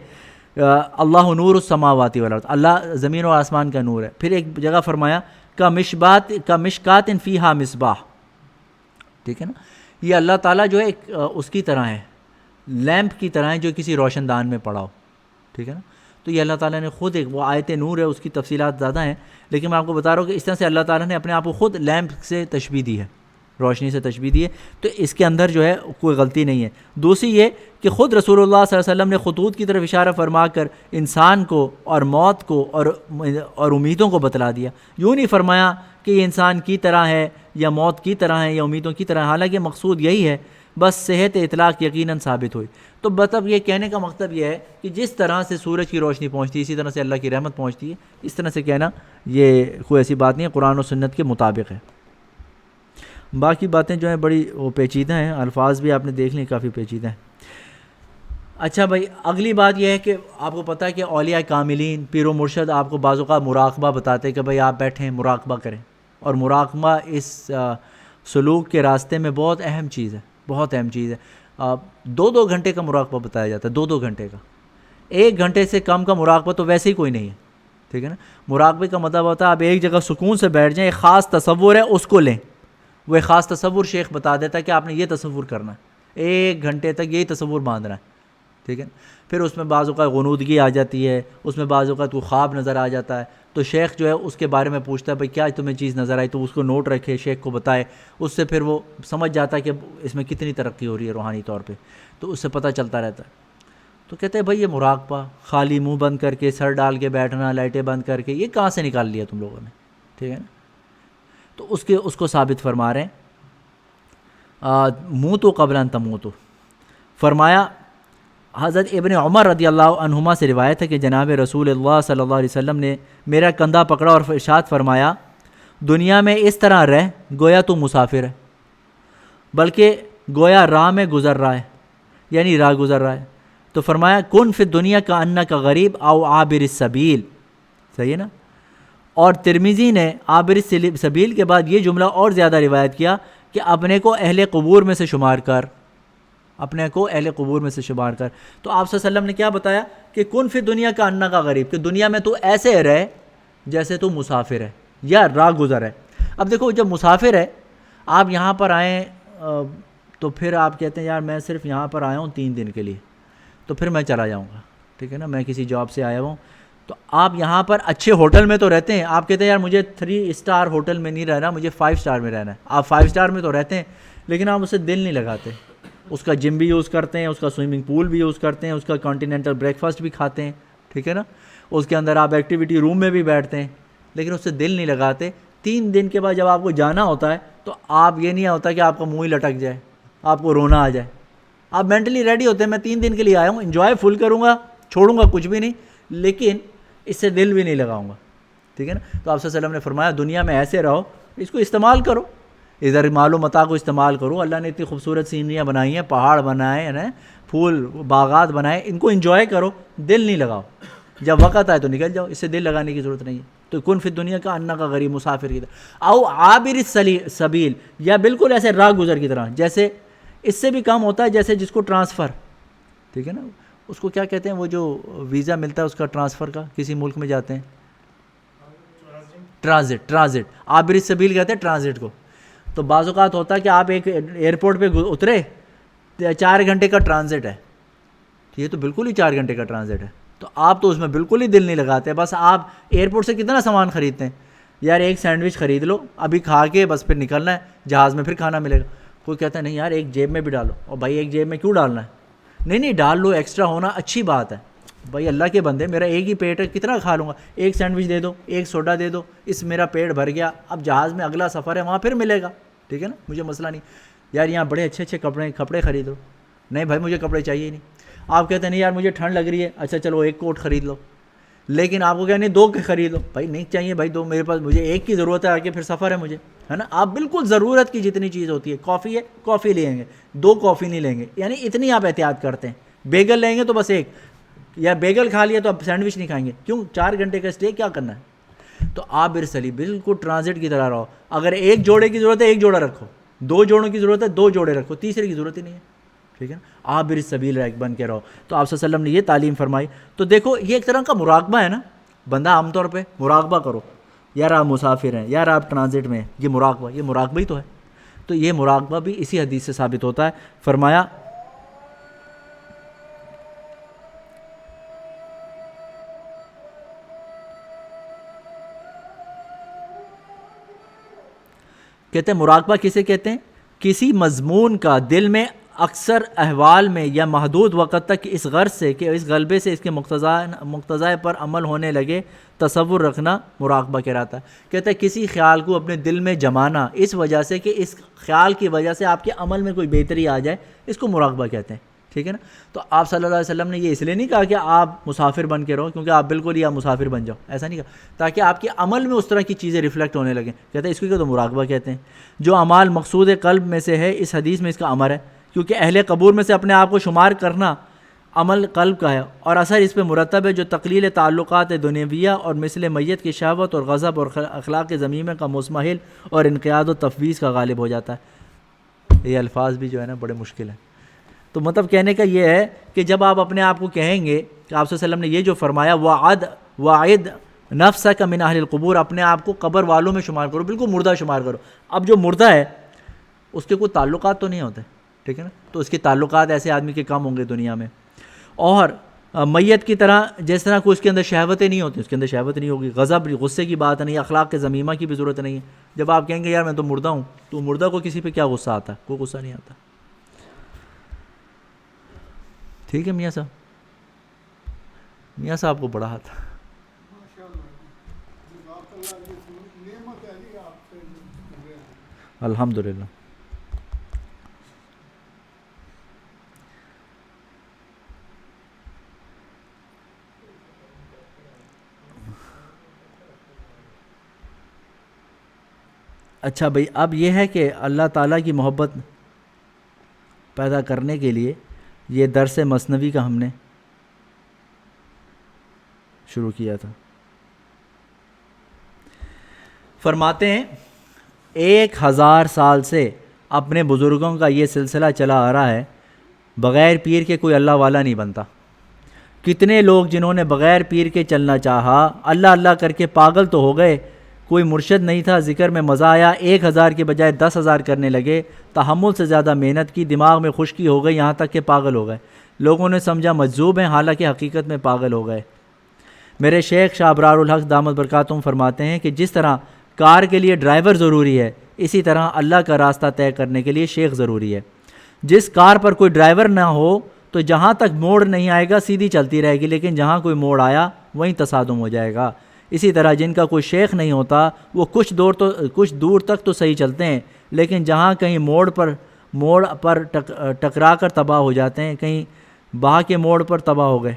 [SPEAKER 1] اللہ نور السماوات والارض، اللہ زمین و آسمان کا نور ہے۔ پھر ایک جگہ فرمایا کمشکات فیہا مصباح، ٹھیک ہے نا۔ یہ اللہ تعالیٰ جو ہے ایک اس کی طرح ہے، لیمپ کی طرح ہے جو کسی روشن دان میں پڑا ہو، ٹھیک ہے نا۔ تو یہ اللہ تعالیٰ نے خود ایک وہ آیت نور ہے، اس کی تفصیلات زیادہ ہیں، لیکن میں آپ کو بتا رہا ہوں کہ اس طرح سے اللہ تعالیٰ نے اپنے آپ کو خود لیمپ سے تشبیہ دی ہے، روشنی سے تشبیہ دی ہے۔ تو اس کے اندر جو ہے کوئی غلطی نہیں ہے۔ دوسری یہ کہ خود رسول اللہ صلی اللہ علیہ وسلم نے خطوط کی طرف اشارہ فرما کر انسان کو اور موت کو اور امیدوں کو بتلا دیا۔ یوں نہیں فرمایا کہ یہ انسان کی طرح ہے یا موت کی طرح ہے یا امیدوں کی طرح ہے، حالانکہ مقصود یہی ہے، بس صحت اطلاق یقیناً ثابت ہوئی۔ تو مطلب یہ کہنے کا مقصد یہ ہے کہ جس طرح سے سورج کی روشنی پہنچتی ہے اسی طرح سے اللہ کی رحمت پہنچتی ہے، اس طرح سے کہنا یہ کوئی ایسی بات نہیں ہے، قرآن و سنت کے مطابق ہے۔ باقی باتیں جو ہیں بڑی وہ پیچیدہ ہیں، الفاظ بھی آپ نے دیکھ لیں کافی پیچیدہ ہیں۔ اچھا بھائی، اگلی بات یہ ہے کہ آپ کو پتہ ہے کہ اولیاء کاملین، پیر و مرشد آپ کو بعض اوقات مراقبہ بتاتے ہیں کہ بھائی آپ بیٹھیں مراقبہ کریں، اور مراقبہ اس سلوک کے راستے میں بہت اہم چیز ہے، بہت اہم چیز ہے۔ 2 گھنٹے کا مراقبہ بتایا جاتا ہے، 2 گھنٹے کا، 1 گھنٹے سے کم کا مراقبہ تو ویسے ہی کوئی نہیں ہے، ٹھیک ہے نا۔ مراقبے کا مطلب ہوتا ہے آپ ایک جگہ سکون سے بیٹھ جائیں، ایک خاص تصور ہے اس کو لیں، وہ ایک خاص تصور شیخ بتا دیتا ہے کہ آپ نے یہ تصور کرنا ہے، 1 گھنٹے تک یہی تصور باندھنا ہے، ٹھیک ہے۔ پھر اس میں بعض اوقات غنودگی آ جاتی ہے، اس میں بعض اوقات وہ خواب نظر آ جاتا ہے، تو شیخ جو ہے اس کے بارے میں پوچھتا ہے بھائی کیا تمہیں چیز نظر آئی، تو اس کو نوٹ رکھے، شیخ کو بتائے، اس سے پھر وہ سمجھ جاتا ہے کہ اس میں کتنی ترقی ہو رہی ہے روحانی طور پہ، تو اس سے پتہ چلتا رہتا ہے۔ تو کہتے ہیں بھائی یہ مراقبہ، خالی منہ بند کر کے، سر ڈال کے بیٹھنا، لائٹیں بند کر کے، یہ کہاں سے نکال لیا تم لوگوں نے، ٹھیک ہے نا۔ تو اس کو ثابت فرما رہے ہیں، موتو قبل ان تموتو، فرمایا حضرت ابن عمر رضی اللہ عنہما سے روایت ہے کہ جناب رسول اللہ صلی اللہ علیہ وسلم نے میرا کندھا پکڑا اور ارشاد فرمایا، دنیا میں اس طرح رہ گویا تو مسافر ہے، بلکہ گویا راہ میں گزر رہا ہے، یعنی راہ گزر رہا ہے۔ تو فرمایا کن فی الدنیا کا انک غریب او عابر السبیل، صحیح ہے نا۔ اور ترمذی نے عابر السبیل کے بعد یہ جملہ اور زیادہ روایت کیا کہ اپنے کو اہل قبور میں سے شمار کر، اپنے کو اہل قبور میں سے شمار کر۔ تو آپ صلی اللہ علیہ وسلم نے کیا بتایا کہ کن فی دنیا کا انا کا غریب، کہ دنیا میں تو ایسے رہے جیسے تو مسافر ہے یا راہ گزر ہے۔ اب دیکھو جب مسافر ہے، آپ یہاں پر آئیں تو پھر آپ کہتے ہیں یار میں صرف یہاں پر آیا ہوں 3 دن کے لیے، تو پھر میں چلا جاؤں گا، ٹھیک ہے نا، میں کسی جاب سے آیا ہوں، تو آپ یہاں پر اچھے ہوٹل میں تو رہتے ہیں، آپ کہتے ہیں یار مجھے 3 اسٹار ہوٹل میں نہیں رہنا، مجھے 5 اسٹار میں رہنا ہے، آپ 5 اسٹار میں تو رہتے ہیں لیکن آپ اسے دل نہیں لگاتے، اس کا جم بھی یوز کرتے ہیں، اس کا سوئمنگ پول بھی یوز کرتے ہیں، اس کا کانٹیننٹل بریک فاسٹ بھی کھاتے ہیں، ٹھیک ہے نا، اس کے اندر آپ ایکٹیویٹی روم میں بھی بیٹھتے ہیں، لیکن اس سے دل نہیں لگاتے۔ 3 دن کے بعد جب آپ کو جانا ہوتا ہے تو آپ یہ نہیں ہوتا کہ آپ کا منہ ہی لٹک جائے، آپ کو رونا آ جائے، آپ مینٹلی ریڈی ہوتے ہیں میں 3 دن کے لیے آیا ہوں، انجوائے فل کروں گا، چھوڑوں گا کچھ بھی نہیں، لیکن اس سے دل بھی نہیں لگاؤں گا، ٹھیک ہے نا۔ تو آپ صلی اللہ علیہ وسلم نے فرمایا دنیا میں ایسے رہو، اس کو استعمال کرو، ادھر مال و متاع کو استعمال کرو، اللہ نے اتنی خوبصورت سینریاں بنائی ہیں، پہاڑ بنائے ہیں، پھول باغات بنائے، ان کو انجوائے کرو، دل نہیں لگاؤ، جب وقت آئے تو نکل جاؤ، اس سے دل لگانے کی ضرورت نہیں ہے۔ تو کن فی دنیا کا انا کا غریب، مسافر کی طرح، او عابر السبیل، یا بالکل ایسے راہ گزر کی طرح، جیسے اس سے بھی کم ہوتا ہے جیسے جس کو ٹرانسفر، ٹھیک ہے نا، اس کو کیا کہتے ہیں وہ جو ویزا ملتا ہے اس کا ٹرانسفر کا، کسی ملک میں جاتے ہیں، ٹرانزٹ، عابر السبیل کہتے ہیں ٹرانزٹ کو۔ تو بعض اوقات ہوتا ہے کہ آپ ایک ایئرپورٹ پہ اترے، 4 گھنٹے کا ٹرانزٹ ہے، یہ تو بالکل ہی 4 گھنٹے کا ٹرانزٹ ہے، تو آپ تو اس میں بالکل ہی دل نہیں لگاتے، بس آپ ایئرپورٹ سے کتنا سامان خریدتے ہیں، یار ایک سینڈوچ خرید لو ابھی کھا کے بس پھر نکلنا ہے، جہاز میں پھر کھانا ملے گا۔ کوئی کہتا ہے نہیں یار ایک جیب میں بھی ڈالو، اور بھائی ایک جیب میں کیوں ڈالنا ہے، نہیں ڈال لو، ایکسٹرا ہونا اچھی بات ہے، بھائی اللہ کے بندے میرا ایک ہی پیٹ ہے کتنا کھا لوں گا، ایک سینڈوچ دے دو، ایک سوڈا دے دو، اس میرا پیٹ بھر گیا، اب جہاز میں اگلا سفر ہے وہاں پھر ملے گا، ٹھیک ہے نا، مجھے مسئلہ نہیں، یار یہاں بڑے اچھے کپڑے خریدو، نہیں بھائی مجھے کپڑے چاہیے ہی نہیں، آپ کہتے ہیں نہیں یار مجھے ٹھنڈ لگ رہی ہے، اچھا چلو ایک کوٹ خرید لو، لیکن آپ کو کیا نہیں 2 خرید لو، بھائی نہیں چاہیے بھائی 2 میرے پاس، مجھے ایک کی ضرورت ہے، آگے پھر سفر ہے مجھے، ہے نا، آپ بالکل ضرورت کی جتنی چیز ہوتی ہے، کافی ہے کافی لیں گے، 2 کافی نہیں لیں گے، یعنی اتنی آپ احتیاط کرتے ہیں، بیگل لیں گے تو بس ایک، یا بیگل کھا لیا تو آپ سینڈوچ نہیں کھائیں گے، کیوں 4 گھنٹے کا اسٹے کیا کرنا ہے، تو آپ برسلی بالکل ٹرانزٹ کی طرح رہو، اگر ایک جوڑے کی ضرورت ہے 1 جوڑا رکھو، 2 جوڑوں کی ضرورت ہے 2 جوڑے رکھو، تیسرے کی ضرورت ہی نہیں ہے، ٹھیک ہے نا، آپ بر السبیل بن کے رہو۔ تو آپ صلی اللہ علیہ وسلم نے یہ تعلیم فرمائی، تو دیکھو یہ ایک طرح کا مراقبہ ہے نا، بندہ عام طور پہ مراقبہ کرو، یار آپ مسافر ہیں، یار آپ ٹرانزٹ میں ہیں، یہ مراقبہ ہی تو ہے، تو یہ مراقبہ بھی اسی حدیث سے ثابت ہوتا ہے۔ فرمایا کہتے ہیں مراقبہ کسے کہتے ہیں، کسی مضمون کا دل میں اکثر احوال میں یا محدود وقت تک اس غرض سے کہ اس غلبے سے اس کے مقتضائے پر عمل ہونے لگے تصور رکھنا مراقبہ کہلاتا ہے۔ کہتے ہیں کسی خیال کو اپنے دل میں جمانا اس وجہ سے کہ اس خیال کی وجہ سے آپ کے عمل میں کوئی بہتری آ جائے، اس کو مراقبہ کہتے ہیں، ٹھیک ہے نا۔ تو آپ صلی اللہ علیہ وسلم نے یہ اس لیے نہیں کہا کہ آپ مسافر بن کے رہو کیونکہ آپ بالکل ہی آپ مسافر بن جاؤ، ایسا نہیں کہا، تاکہ آپ کے عمل میں اس طرح کی چیزیں ریفلیکٹ ہونے لگیں، کہتے ہیں اس کو تو مراقبہ کہتے ہیں۔ جو اعمال مقصود قلب میں سے ہے اس حدیث میں اس کا امر ہے، کیونکہ اہل قبور میں سے اپنے آپ کو شمار کرنا عمل قلب کا ہے، اور اثر اس پہ مرتب ہے جو تقلیل تعلقات دنیویہ اور مثل میت کی شہوت اور غضب اور اخلاق ذمیمہ کا مضمحل اور انقیاد و تفویض کا غالب ہو جاتا ہے۔ یہ الفاظ بھی جو ہے نا بڑے مشکل ہیں، تو مطلب کہنے کا یہ ہے کہ جب آپ اپنے آپ کو کہیں گے کہ آپ صلی اللہ علیہ وسلم نے یہ جو فرمایا وعد نفسک من اہل القبور، اپنے آپ کو قبر والوں میں شمار کرو، بالکل مردہ شمار کرو۔ اب جو مردہ ہے اس کے کوئی تعلقات تو نہیں ہوتے، ٹھیک ہے نا، تو اس کے تعلقات ایسے آدمی کے کم ہوں گے دنیا میں، اور میت کی طرح جس طرح کوئی اس کے اندر شہوتیں نہیں ہوتی، اس کے اندر شہوت نہیں ہوگی، غضب غصے کی بات نہیں، اخلاق کے ذمیمہ کی بھی ضرورت نہیں ہے۔ جب آپ کہیں گے یار میں تو مردہ ہوں، تو مردہ کو کسی پہ کیا غصہ آتا ہے، کوئی غصہ نہیں آتا، ٹھیک ہے۔ میاں صاحب کو بڑا ہاتھ، الحمدللہ۔ اچھا بھائی، اب یہ ہے کہ اللہ تعالیٰ کی محبت پیدا کرنے کے لیے یہ درس مثنوی کا ہم نے شروع کیا تھا۔ فرماتے ہیں 1000 سال سے اپنے بزرگوں کا یہ سلسلہ چلا آ رہا ہے، بغیر پیر کے کوئی اللہ والا نہیں بنتا، کتنے لوگ جنہوں نے بغیر پیر کے چلنا چاہا، اللہ اللہ کر کے پاگل تو ہو گئے، کوئی مرشد نہیں تھا، ذکر میں مزہ آیا، 1000 کے بجائے 10,000 کرنے لگے، تحمل سے زیادہ محنت کی، دماغ میں خشکی ہو گئی، یہاں تک کہ پاگل ہو گئے، لوگوں نے سمجھا مجذوب ہیں، حالانکہ حقیقت میں پاگل ہو گئے۔ میرے شیخ شاہ ابرار الحق دامت برکاتہم فرماتے ہیں کہ جس طرح کار کے لیے ڈرائیور ضروری ہے، اسی طرح اللہ کا راستہ طے کرنے کے لیے شیخ ضروری ہے۔ جس کار پر کوئی ڈرائیور نہ ہو تو جہاں تک موڑ نہیں آئے گا سیدھی چلتی رہے گی، لیکن جہاں کوئی موڑ آیا وہیں تصادم ہو جائے گا۔ اسی طرح جن کا کوئی شیخ نہیں ہوتا وہ کچھ دور تک تو صحیح چلتے ہیں، لیکن جہاں کہیں موڑ پر ٹکرا کر تباہ ہو جاتے ہیں، کہیں بہا کے موڑ پر تباہ ہو گئے۔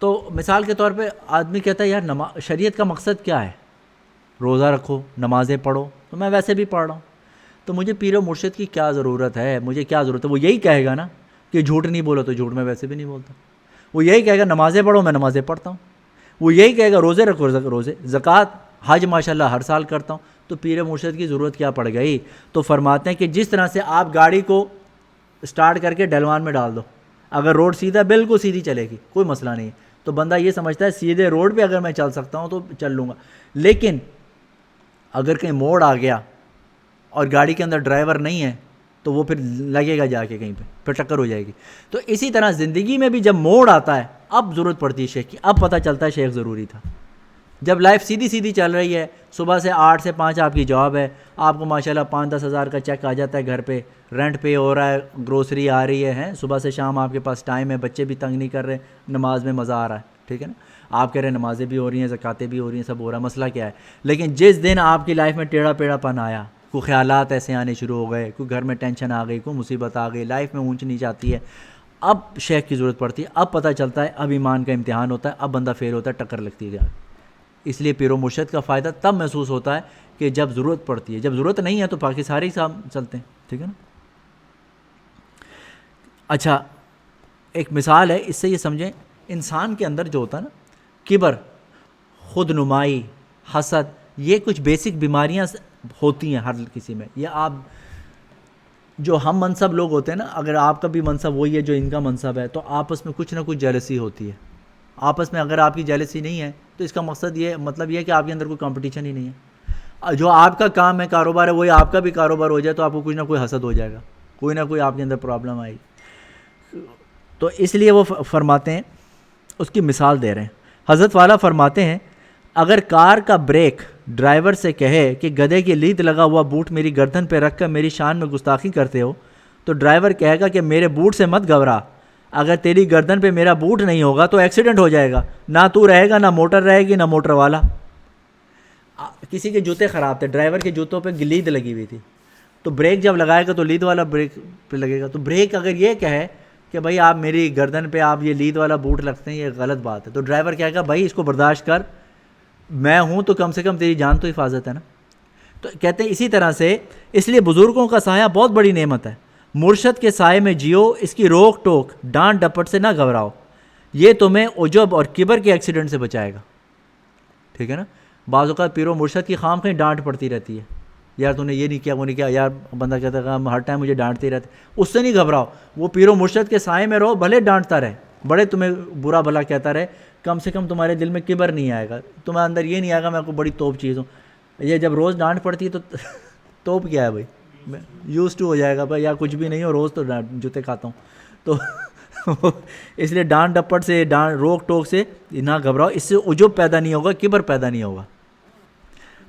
[SPEAKER 1] تو مثال کے طور پہ آدمی کہتا ہے یار شریعت کا مقصد کیا ہے؟ روزہ رکھو، نمازیں پڑھو، تو میں ویسے بھی پڑھ رہا ہوں، تو مجھے پیر و مرشد کی کیا ضرورت ہے؟ مجھے کیا ضرورت ہے؟ وہ یہی کہے گا نا کہ جھوٹ نہیں بولو، تو جھوٹ میں ویسے بھی نہیں بولتا۔ وہ یہی کہے گا نمازیں پڑھو، میں نمازیں پڑھتا ہوں۔ وہ یہی کہے گا روزے رکھو، روزے، زکوٰۃ، حج ماشاءاللہ ہر سال کرتا ہوں، تو پیر مرشد کی ضرورت کیا پڑ گئی؟ تو فرماتے ہیں کہ جس طرح سے آپ گاڑی کو سٹارٹ کر کے ڈھلوان میں ڈال دو، اگر روڈ سیدھا بالکل سیدھی چلے گی، کوئی مسئلہ نہیں ہے، تو بندہ یہ سمجھتا ہے سیدھے روڈ پہ اگر میں چل سکتا ہوں تو چل لوں گا، لیکن اگر کہیں موڑ آ گیا اور گاڑی کے اندر ڈرائیور نہیں ہے تو وہ پھر لگے گا جا کے کہیں پہ، پھر ٹکر ہو جائے گی۔ تو اسی طرح زندگی میں بھی جب موڑ آتا ہے اب ضرورت پڑتی ہے شیخ کی، اب پتہ چلتا ہے شیخ ضروری تھا۔ جب لائف سیدھی سیدھی چل رہی ہے، صبح سے 8 سے 5 آپ کی جاب ہے، آپ کو ماشاءاللہ 5-10 ہزار کا چیک آ جاتا ہے گھر پہ، رینٹ پے ہو رہا ہے، گروسری آ رہی ہے، صبح سے شام آپ کے پاس ٹائم ہے، بچے بھی تنگ نہیں کر رہے، نماز میں مزہ آ رہا ہے، ٹھیک ہے نا، آپ کہہ رہے ہیں نمازیں بھی ہو رہی ہیں، زکاتیں بھی ہو رہی ہیں، سب ہو رہا ہے، مسئلہ کیا ہے؟ لیکن جس دن آپ کی لائف میں ٹیڑھا پیڑھا پن آیا، کوئی خیالات ایسے آنے شروع ہو گئے، کوئی گھر میں ٹینشن آ گئی، کوئی مصیبت آ گئی، لائف میں اونچ نیچ آتی ہے، اب شیخ کی ضرورت پڑتی ہے، اب پتہ چلتا ہے، اب ایمان کا امتحان ہوتا ہے، اب بندہ فیل ہوتا ہے، ٹکر لگتی ہے۔ اس لیے پیر و مرشد کا فائدہ تب محسوس ہوتا ہے کہ جب ضرورت پڑتی ہے، جب ضرورت نہیں ہے تو باقی سارے ہی سام چلتے ہیں، ٹھیک ہے نا۔ اچھا ایک مثال ہے، اس سے یہ سمجھیں انسان کے اندر جو ہوتا ہے نا کبر، خود نمائی، حسد، یہ کچھ بیسک بیماریاں ہوتی ہیں ہر کسی میں۔ یہ آپ جو ہم منصب لوگ ہوتے ہیں نا، اگر آپ کا بھی منصب وہی ہے جو ان کا منصب ہے تو آپس میں کچھ نہ کچھ جیلسی ہوتی ہے آپس میں۔ اگر آپ کی جیلسی نہیں ہے تو اس کا مقصد یہ مطلب یہ ہے کہ آپ کے اندر کوئی کمپٹیشن ہی نہیں ہے۔ جو آپ کا کام ہے، کاروبار ہے، وہی آپ کا بھی کاروبار ہو جائے تو آپ کو کچھ نہ کوئی حسد ہو جائے گا، کوئی نہ کوئی آپ کے اندر پرابلم آئے گی۔ تو اس لیے وہ فرماتے ہیں، اس کی مثال دے رہے ہیں، حضرت والا فرماتے ہیں اگر کار کا بریک ڈرائیور سے کہے کہ گدھے کی لید لگا ہوا بوٹ میری گردن پہ رکھ کر میری شان میں گستاخی کرتے ہو، تو ڈرائیور کہے گا کہ میرے بوٹ سے مت گھبرا، اگر تیری گردن پہ میرا بوٹ نہیں ہوگا تو ایکسیڈنٹ ہو جائے گا، نہ تو رہے گا، نہ موٹر رہے گی، نہ موٹر والا۔ کسی کے جوتے خراب تھے، ڈرائیور کے جوتوں پہ لید لگی ہوئی تھی، تو بریک جب لگائے گا تو لید والا بریک پہ لگے گا۔ تو بریک اگر یہ کہے کہ بھائی آپ میری گردن پہ آپ یہ لید والا بوٹ رکھتے ہیں، یہ غلط بات ہے، تو ڈرائیور کہے گا بھائی اس کو برداشت کر، میں ہوں تو کم سے کم تیری جان تو حفاظت ہے نا۔ تو کہتے ہیں اسی طرح سے اس لیے بزرگوں کا سایہ بہت بڑی نعمت ہے، مرشد کے سائے میں جیو، اس کی روک ٹوک ڈانٹ ڈپٹ سے نہ گھبراؤ، یہ تمہیں عجب اور کبر کے ایکسیڈنٹ سے بچائے گا، ٹھیک ہے نا۔ بعض اوقات پیر و مرشد کی خام خواہ ڈانٹ پڑتی رہتی ہے، یار تو نے یہ نہیں کیا، وہ نہیں کیا، یار بندہ کہتا ہے ہر ٹائم مجھے ڈانٹتے رہتے، اس سے نہیں گھبراؤ، وہ پیر و مرشد کے سائے میں رہو، بھلے ڈانٹتا رہے، بڑے تمہیں برا بھلا کہتا رہے، کم سے کم تمہارے دل میں کبر نہیں آئے گا، تمہارے اندر یہ نہیں آئے گا میں کوئی بڑی توپ چیز ہوں۔ یہ جب روز ڈانٹ پڑتی ہے تو توپ کیا ہے بھائی، یوز ٹو ہو جائے گا بھائی، یا کچھ بھی نہیں ہو، روز تو جوتے کھاتا ہوں، تو اس لیے ڈانٹ ڈپٹ سے، روک ٹوک سے نہ گھبراؤ، اس سے عجب پیدا نہیں ہوگا، کبر پیدا نہیں ہوگا۔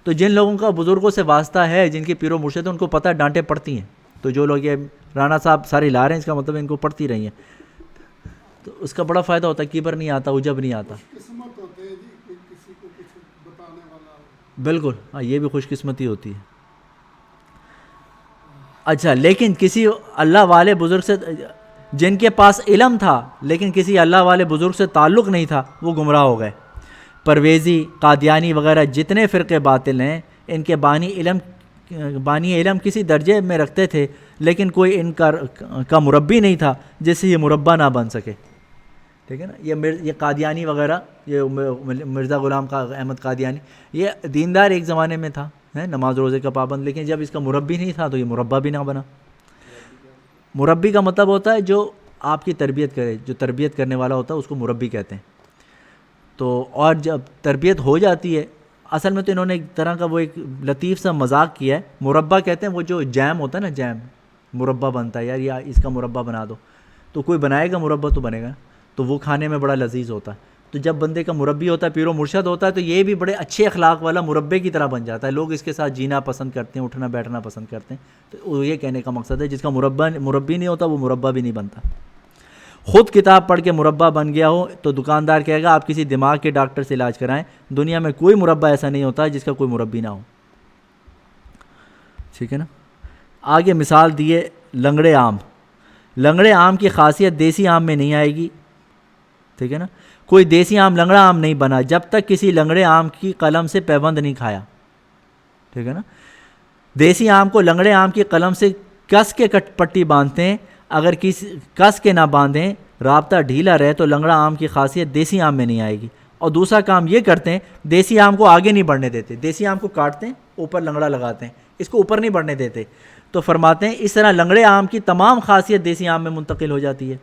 [SPEAKER 1] تو جن لوگوں کا بزرگوں سے واسطہ ہے، جن کی پیر و مرشد ہے، ان کو پتہ ہے ڈانٹیں پڑتی ہیں، تو جو لوگ یہ رانا صاحب سارے لا رہے ہیں اس کا مطلب ان کو پڑتی رہی ہیں، تو اس کا بڑا فائدہ ہوتا ہے، کبر نہیں آتا، عجب نہیں آتا۔ بالکل ہاں، یہ بھی خوش قسمتی ہوتی ہے۔ اچھا لیکن کسی اللہ والے بزرگ سے، جن کے پاس علم تھا لیکن کسی اللہ والے بزرگ سے تعلق نہیں تھا، وہ گمراہ ہو گئے۔ پرویزی، قادیانی وغیرہ جتنے فرقے باطل ہیں، ان کے بانی علم کسی درجے میں رکھتے تھے، لیکن کوئی ان کا مربی نہیں تھا جس سے یہ مربع نہ بن سکے، ٹھیک ہے نا۔ یہ قادیانی وغیرہ، یہ مرزا غلام احمد قادیانی، یہ دیندار ایک زمانے میں تھا، نماز روزے کا پابند، لیکن جب اس کا مربی نہیں تھا تو یہ مربع بھی نہ بنا۔ مربی کا مطلب ہوتا ہے جو آپ کی تربیت کرے, جو تربیت کرنے والا ہوتا ہے اس کو مربی کہتے ہیں. تو اور جب تربیت ہو جاتی ہے, اصل میں تو انہوں نے ایک طرح کا وہ ایک لطیف سا مذاق کیا ہے. مربع کہتے ہیں وہ جو جیم ہوتا ہے نا, جیم مربع بنتا ہے, یار یا اس کا مربع بنا دو, تو کوئی بنائے گا مربع تو بنے گا, تو وہ کھانے میں بڑا لذیذ ہوتا ہے. تو جب بندے کا مربی ہوتا ہے, پیر و مرشد ہوتا ہے, تو یہ بھی بڑے اچھے اخلاق والا مربے کی طرح بن جاتا ہے. لوگ اس کے ساتھ جینا پسند کرتے ہیں, اٹھنا بیٹھنا پسند کرتے ہیں. تو یہ کہنے کا مقصد ہے جس کا مربی نہیں ہوتا وہ مربع بھی نہیں بنتا. خود کتاب پڑھ کے مربع بن گیا ہو تو دکاندار کہے گا آپ کسی دماغ کے ڈاکٹر سے علاج کرائیں, دنیا میں کوئی مربع ایسا نہیں ہوتا جس کا کوئی مربی نہ ہو. ٹھیک ہے نا. آگے مثال دیے لنگڑے آم. لنگڑے آم کی خاصیت دیسی آم میں نہیں آئے گی. ٹھیک ہے نا. کوئی دیسی آم لنگڑا آم نہیں بنا جب تک کسی لنگڑے آم کی قلم سے پیوند نہیں کھایا. ٹھیک ہے نا. دیسی آم کو لنگڑے آم کی قلم سے کس کے پٹی باندھتے ہیں, اگر کسی کس کے نہ باندھیں, رابطہ ڈھیلا رہے, تو لنگڑا آم کی خاصیت دیسی آم میں نہیں آئے گی. اور دوسرا کام یہ کرتے ہیں, دیسی آم کو آگے نہیں بڑھنے دیتے. دیسی آم کو کاٹتے ہیں, اوپر لنگڑا لگاتے ہیں, اس کو اوپر نہیں بڑھنے دیتے. تو فرماتے ہیں اس طرح لنگڑے آم کی تمام خاصیت دیسی آم میں منتقل ہو جاتی ہے.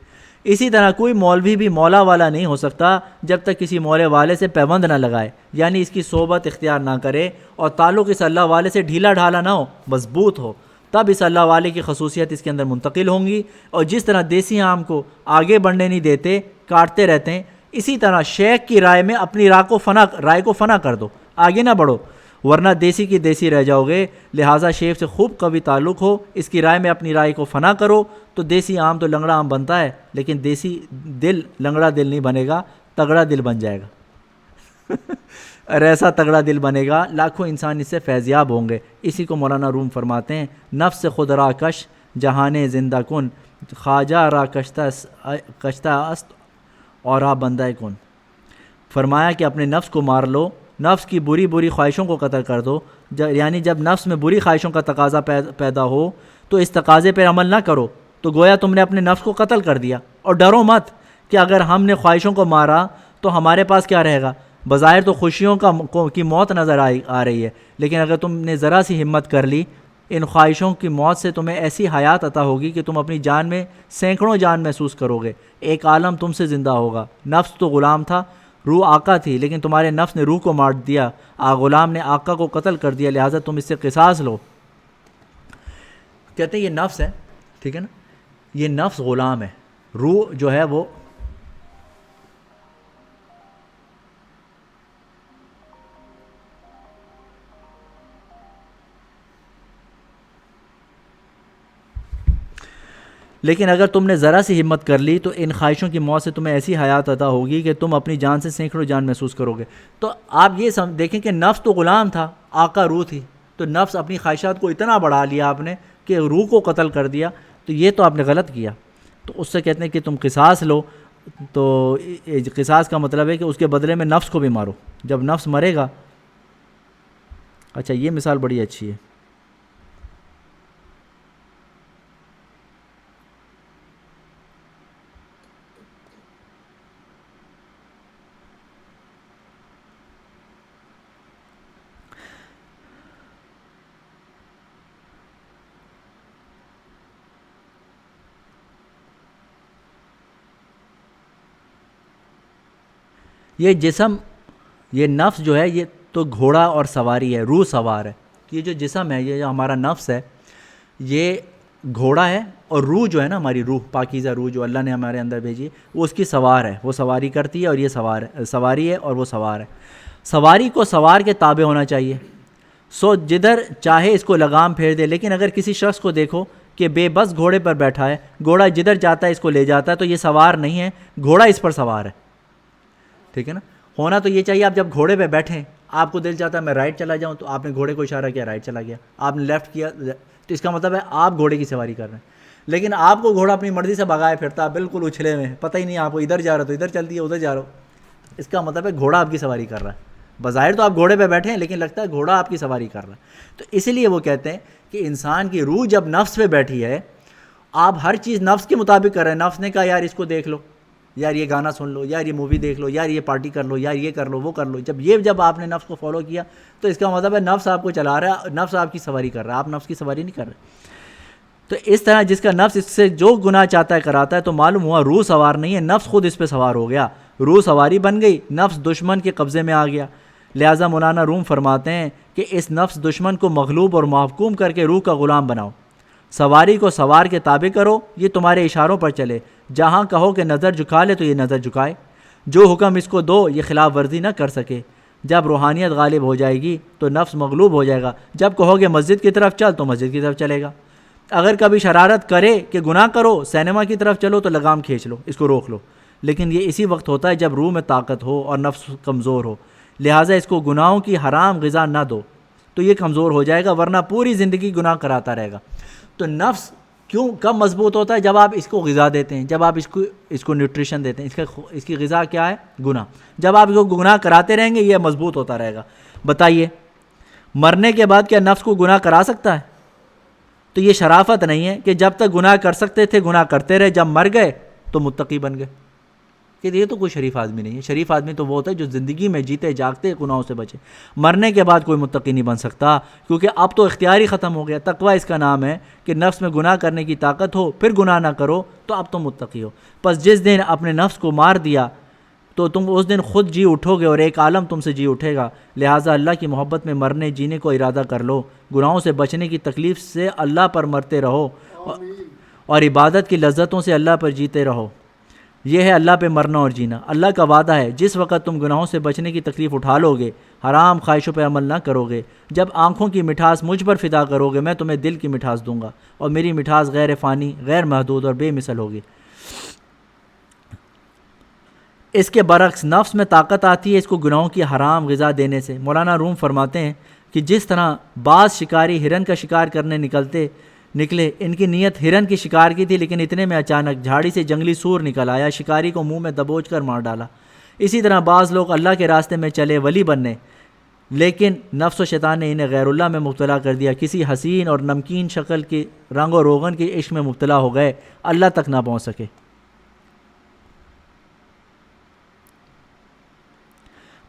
[SPEAKER 1] اسی طرح کوئی مولوی بھی مولا والا نہیں ہو سکتا جب تک کسی مولے والے سے پیوند نہ لگائے, یعنی اس کی صحبت اختیار نہ کرے اور تعلق اس اللہ والے سے ڈھیلا ڈھالا نہ ہو, مضبوط ہو, تب اس اللہ والے کی خصوصیت اس کے اندر منتقل ہوں گی. اور جس طرح دیسی آم کو آگے بڑھنے نہیں دیتے, کاٹتے رہتے ہیں, اسی طرح شیخ کی رائے میں اپنی رائے کو فنا کر دو, آگے نہ بڑھو, ورنہ دیسی کی دیسی رہ جاؤ گے. لہٰذا شیخ سے خوب قوی تعلق ہو, اس کی رائے میں اپنی رائے کو فنا کرو. تو دیسی آم تو لنگڑا آم بنتا ہے, لیکن دیسی دل لنگڑا دل نہیں بنے گا, تگڑا دل بن جائے گا. اور ایسا تگڑا دل بنے گا لاکھوں انسان اس سے فیضیاب ہوں گے. اسی کو مولانا روم فرماتے ہیں, نفس خود را کش جہانے زندہ کن, خواجہ را کشتہ است اور آ بندہ کن. فرمایا کہ اپنے نفس کو مار لو, نفس کی بری بری خواہشوں کو قتل کر دو. یعنی جب نفس میں بری خواہشوں کا تقاضا پیدا ہو تو اس تقاضے پر عمل نہ کرو, تو گویا تم نے اپنے نفس کو قتل کر دیا. اور ڈرو مت کہ اگر ہم نے خواہشوں کو مارا تو ہمارے پاس کیا رہے گا. بظاہر تو خوشیوں کی موت نظر آ رہی ہے, لیکن اگر تم نے ذرا سی ہمت کر لی, ان خواہشوں کی موت سے تمہیں ایسی حیات عطا ہوگی کہ تم اپنی جان میں سینکڑوں جان محسوس کرو گے. ایک عالم تم سے زندہ ہوگا. نفس تو غلام تھا, روح آقا تھی, لیکن تمہارے نفس نے روح کو مار دیا, غلام نے آقا کو قتل کر دیا, لہٰذا تم اس سے قصاص لو. کہتے ہیں یہ نفس ہے, ٹھیک ہے نا, یہ نفس غلام ہے, روح جو ہے وہ لیکن اگر تم نے ذرا سی ہمت کر لی تو ان خواہشوں کی موت سے تمہیں ایسی حیات عطا ہوگی کہ تم اپنی جان سے سینکڑوں جان محسوس کرو گے. تو آپ یہ دیکھیں کہ نفس تو غلام تھا, آقا روح تھی, تو نفس اپنی خواہشات کو اتنا بڑھا لیا آپ نے کہ روح کو قتل کر دیا. تو یہ تو آپ نے غلط کیا. تو اس سے کہتے ہیں کہ تم قصاص لو. تو قصاص کا مطلب ہے کہ اس کے بدلے میں نفس کو بھی مارو. جب نفس مرے گا, اچھا یہ مثال بڑی اچھی ہے. یہ جسم, یہ نفس جو ہے یہ تو گھوڑا اور سواری ہے, روح سوار ہے. یہ جو جسم ہے, یہ جو ہمارا نفس ہے, یہ گھوڑا ہے, اور روح جو ہے نا ہماری روح, پاکیزہ روح جو اللہ نے ہمارے اندر بھیجی, وہ اس کی سوار ہے, وہ سواری کرتی ہے, اور یہ سواری ہے اور وہ سوار ہے. سواری کو سوار کے تابع ہونا چاہیے. سو جدھر چاہے اس کو لگام پھیر دے. لیکن اگر کسی شخص کو دیکھو کہ بے بس گھوڑے پر بیٹھا ہے, گھوڑا جدھر جاتا ہے اس کو لے جاتا ہے, تو یہ سوار نہیں ہے, گھوڑا اس پر سوار ہے. ٹھیک ہے نا. ہونا تو یہ چاہیے آپ جب گھوڑے پہ بیٹھیں, آپ کو دل چاہتا ہے میں رائٹ چلا جاؤں, تو آپ نے گھوڑے کو اشارہ کیا, رائٹ چلا گیا. آپ نے لیفٹ کیا, تو اس کا مطلب ہے آپ گھوڑے کی سواری کر رہے ہیں. لیکن آپ کو گھوڑا اپنی مرضی سے بھگائے پھرتا, بالکل اچھلے میں, پتہ ہی نہیں آپ کو ادھر جا رہا تو ادھر چل دیا, ادھر جا رہا ہو, اس کا مطلب ہے گھوڑا آپ کی سواری کر رہا ہے. بظاہر تو آپ گھوڑے پہ بیٹھے ہیں, لیکن لگتا ہے گھوڑا آپ کی سواری کر رہا ہے. تو اس لیے وہ کہتے ہیں کہ انسان کی روح جب نفس پہ بیٹھی ہے, آپ ہر چیز نفس کے مطابق کر رہے ہیں. نفس نے کہا یار اس کو دیکھ لو, یار یہ گانا سن لو, یار یہ مووی دیکھ لو, یار یہ پارٹی کر لو, یار یہ کر لو, وہ کر لو. جب آپ نے نفس کو فالو کیا, تو اس کا مطلب ہے نفس آپ کو چلا رہا ہے, نفس آپ کی سواری کر رہا ہے, آپ نفس کی سواری نہیں کر رہے. تو اس طرح جس کا نفس اس سے جو گناہ چاہتا ہے کراتا ہے، تو معلوم ہوا روح سوار نہیں ہے، نفس خود اس پہ سوار ہو گیا، روح سواری بن گئی، نفس دشمن کے قبضے میں آ گیا۔ لہٰذا مولانا روم فرماتے ہیں کہ اس نفس دشمن کو مغلوب اور محکوم کر کے روح کا غلام بناؤ، سواری کو سوار کے تابع کرو، یہ تمہارے اشاروں پر چلے، جہاں کہو کہ نظر جھکا لے تو یہ نظر جھکائے، جو حکم اس کو دو یہ خلاف ورزی نہ کر سکے۔ جب روحانیت غالب ہو جائے گی تو نفس مغلوب ہو جائے گا، جب کہو کہ مسجد کی طرف چل تو مسجد کی طرف چلے گا۔ اگر کبھی شرارت کرے کہ گناہ کرو، سینما کی طرف چلو، تو لگام کھینچ لو، اس کو روک لو، لیکن یہ اسی وقت ہوتا ہے جب روح میں طاقت ہو اور نفس کمزور ہو، لہٰذا اس کو گناہوں کی حرام غذا نہ دو، تو یہ کمزور ہو جائے گا، ورنہ پوری زندگی گناہ کراتا رہے گا۔ تو نفس کیوں کب مضبوط ہوتا ہے؟ جب آپ اس کو غذا دیتے ہیں، جب آپ اس کو نیوٹریشن دیتے ہیں، اس کی غذا کیا ہے؟ گناہ۔ جب آپ اس کو گناہ کراتے رہیں گے یہ مضبوط ہوتا رہے گا۔ بتائیے مرنے کے بعد کیا نفس کو گناہ کرا سکتا ہے؟ تو یہ شرافت نہیں ہے کہ جب تک گناہ کر سکتے تھے گناہ کرتے رہے، جب مر گئے تو متقی بن گئے، کہ یہ تو کوئی شریف آدمی نہیں ہے۔ شریف آدمی تو وہ ہوتا ہے جو زندگی میں جیتے جاگتے گناہوں سے بچے۔ مرنے کے بعد کوئی متقی نہیں بن سکتا، کیونکہ اب تو اختیار ہی ختم ہو گیا۔ تقویٰ اس کا نام ہے کہ نفس میں گناہ کرنے کی طاقت ہو، پھر گناہ نہ کرو، تو اب تم متقی ہو۔ پس جس دن اپنے نفس کو مار دیا تو تم اس دن خود جی اٹھو گے اور ایک عالم تم سے جی اٹھے گا۔ لہٰذا اللہ کی محبت میں مرنے جینے کو ارادہ کر لو، گناہوں سے بچنے کی تکلیف سے اللہ پر مرتے رہو، اور عبادت کی لذتوں سے اللہ پر جیتے رہو۔ یہ ہے اللہ پہ مرنا اور جینا۔ اللہ کا وعدہ ہے جس وقت تم گناہوں سے بچنے کی تکلیف اٹھا لو گے، حرام خواہشوں پہ عمل نہ کرو گے، جب آنکھوں کی مٹھاس مجھ پر فدا کرو گے، میں تمہیں دل کی مٹھاس دوں گا، اور میری مٹھاس غیر فانی، غیر محدود اور بے مثل ہوگی۔ اس کے برعکس نفس میں طاقت آتی ہے اس کو گناہوں کی حرام غذا دینے سے۔ مولانا روم فرماتے ہیں کہ جس طرح بعض شکاری ہرن کا شکار کرنے نکلے، ان کی نیت ہرن کی شکار کی تھی، لیکن اتنے میں اچانک جھاڑی سے جنگلی سور نکل آیا، شکاری کو منہ میں دبوچ کر مار ڈالا۔ اسی طرح بعض لوگ اللہ کے راستے میں چلے ولی بننے، لیکن نفس و شیطان نے انہیں غیر اللہ میں مبتلا کر دیا، کسی حسین اور نمکین شکل کی رنگ و روغن کے عشق میں مبتلا ہو گئے، اللہ تک نہ پہنچ سکے۔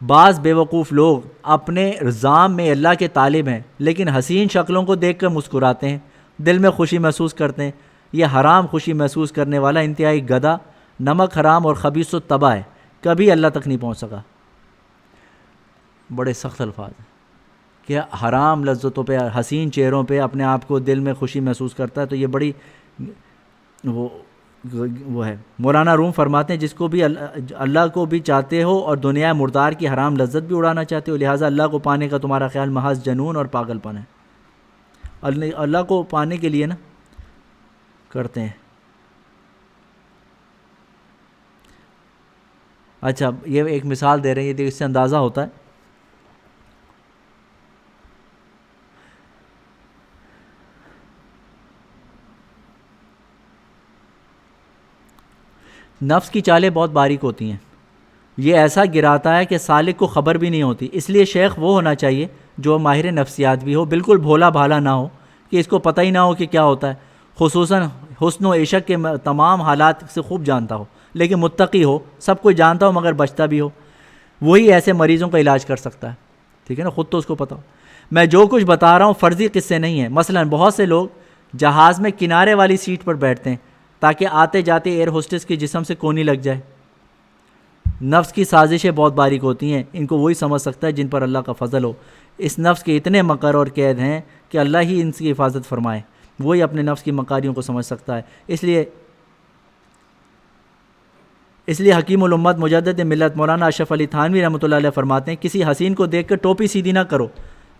[SPEAKER 1] بعض بیوقوف لوگ اپنے الزام میں اللہ کے طالب ہیں، لیکن حسین شکلوں کو دیکھ کر مسکراتے ہیں، دل میں خوشی محسوس کرتے ہیں۔ یہ حرام خوشی محسوس کرنے والا انتہائی گدھا، نمک حرام اور خبیث و تباہ ہے، کبھی اللہ تک نہیں پہنچ سکا۔ بڑے سخت الفاظ ہیں کہ حرام لذتوں پہ، حسین چہروں پہ اپنے آپ کو دل میں خوشی محسوس کرتا ہے، تو یہ بڑی وہ ہے۔ مولانا روم فرماتے ہیں جس کو بھی اللہ کو بھی چاہتے ہو اور دنیا مردار کی حرام لذت بھی اڑانا چاہتے ہو، لہٰذا اللہ کو پانے کا تمہارا خیال محض جنون اور پاگل پن ہے۔ اللہ کو پانے کے لیے نا کرتے ہیں۔ اچھا یہ ایک مثال دے رہے ہیں، یہ اس سے اندازہ ہوتا ہے۔ نفس کی چالیں بہت باریک ہوتی ہیں، یہ ایسا گراتا ہے کہ سالک کو خبر بھی نہیں ہوتی۔ اس لیے شیخ وہ ہونا چاہیے جو ماہر نفسیات بھی ہو، بالکل بھولا بھالا نہ ہو کہ اس کو پتہ ہی نہ ہو کہ کیا ہوتا ہے، خصوصاً حسن و عشق کے تمام حالات سے خوب جانتا ہو، لیکن متقی ہو، سب کچھ جانتا ہو مگر بچتا بھی ہو۔ وہی ایسے مریضوں کا علاج کر سکتا ہے، ٹھیک ہے نا، خود تو اس کو پتہ ہو۔ میں جو کچھ بتا رہا ہوں فرضی قصے نہیں ہیں۔ مثلاً بہت سے لوگ جہاز میں کنارے والی سیٹ پر بیٹھتے ہیں تاکہ آتے جاتے ایئر ہوسٹس کے جسم سے کونی لگ جائے۔ نفس کی سازشیں بہت باریک ہوتی ہیں، ان کو وہی سمجھ سکتا ہے جن پر اللہ کا فضل ہو۔ اس نفس کے اتنے مکر اور قید ہیں کہ اللہ ہی ان کی حفاظت فرمائے، وہی اپنے نفس کی مکاریوں کو سمجھ سکتا ہے۔ اس لیے حکیم الامت مجدد ملت مولانا اشرف علی تھانوی رحمۃ اللہ علیہ فرماتے ہیں کسی حسین کو دیکھ کر ٹوپی سیدھی نہ کرو،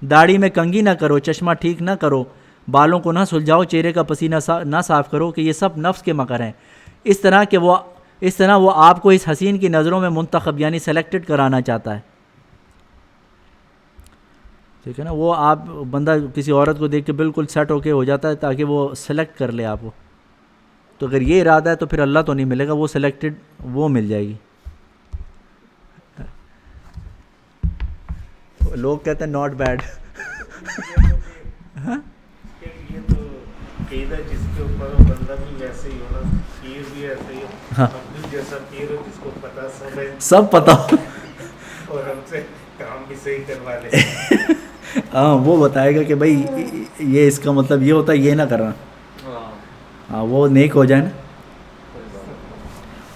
[SPEAKER 1] داڑھی میں کنگھی نہ کرو، چشمہ ٹھیک نہ کرو، بالوں کو نہ سلجھاؤ، چہرے کا پسینہ نہ صاف کرو، کہ یہ سب نفس کے مکر ہیں۔ اس طرح وہ آپ کو اس حسین کی نظروں میں منتخب یعنی سلیکٹڈ کرانا چاہتا ہے، ٹھیک ہے نا۔ وہ آپ بندہ کسی عورت کو دیکھ کے بالکل سیٹ ہو کے ہو جاتا ہے تاکہ وہ سلیکٹ کر لے آپ کو، تو اگر یہ ارادہ ہے تو پھر اللہ تو نہیں ملے گا، وہ سلیکٹڈ وہ مل جائے گی۔ لوگ کہتے ہیں ناٹ بیڈ۔
[SPEAKER 2] جس کے اوپر بندہ بھی ویسے ہی ہونا، پیر بھی ایسے ہی ہو، اپنی جیسا پیر ہو جس کو پتا سب
[SPEAKER 1] پتا ہو
[SPEAKER 2] اور ہم سے کام بھی صحیح کروا لے۔
[SPEAKER 1] ہاں وہ بتائے گا کہ بھائی یہ اس کا مطلب یہ ہوتا ہے، یہ نہ کرنا۔ ہاں وہ نیک ہو جائے نا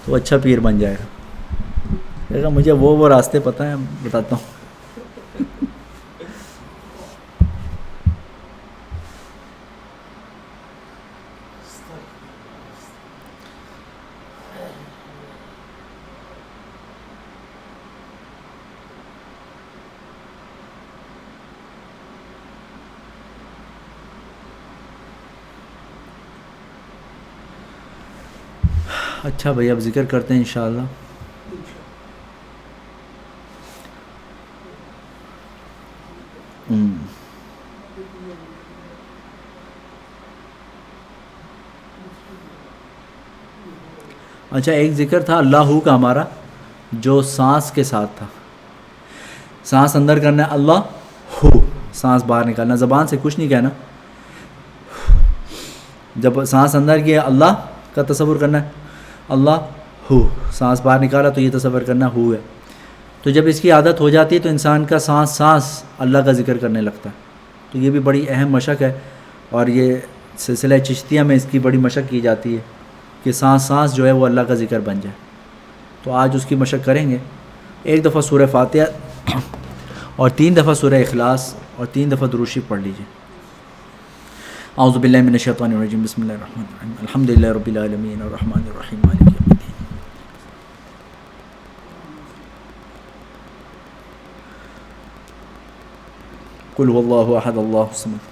[SPEAKER 1] تو اچھا پیر بن جائے گا. کہے گا مجھے وہ راستے پتہ ہیں بتاتا ہوں. اچھا بھائی اب ذکر کرتے ہیں انشاءاللہ. اچھا ایک ذکر تھا اللہ ہو کا ہمارا جو سانس کے ساتھ تھا. سانس اندر کرنا ہے اللہ ہو, سانس باہر نکالنا, زبان سے کچھ نہیں کہنا. جب سانس اندر کیا اللہ کا تصور کرنا ہے اللہ ہو, سانس باہر نکالا تو یہ تصور کرنا ہو ہے. تو جب اس کی عادت ہو جاتی ہے تو انسان کا سانس اللہ کا ذکر کرنے لگتا ہے. تو یہ بھی بڑی اہم مشق ہے, اور یہ سلسلہ چشتیہ میں اس کی بڑی مشق کی جاتی ہے کہ سانس جو ہے وہ اللہ کا ذکر بن جائے. تو آج اس کی مشق کریں گے. ایک دفعہ سورہ فاتحہ اور 3 دفعہ سورہ اخلاص اور 3 دفعہ درود شریف پڑھ لیجیے. اعوذ باللہ من الشیطان الرجیم, بسم اللہ الرحمن الرحیم, الحمدللہ رب العالمین الرحمن الرحیم مالک یوم الدین. قل هو اللہ احد اللہ الصمد.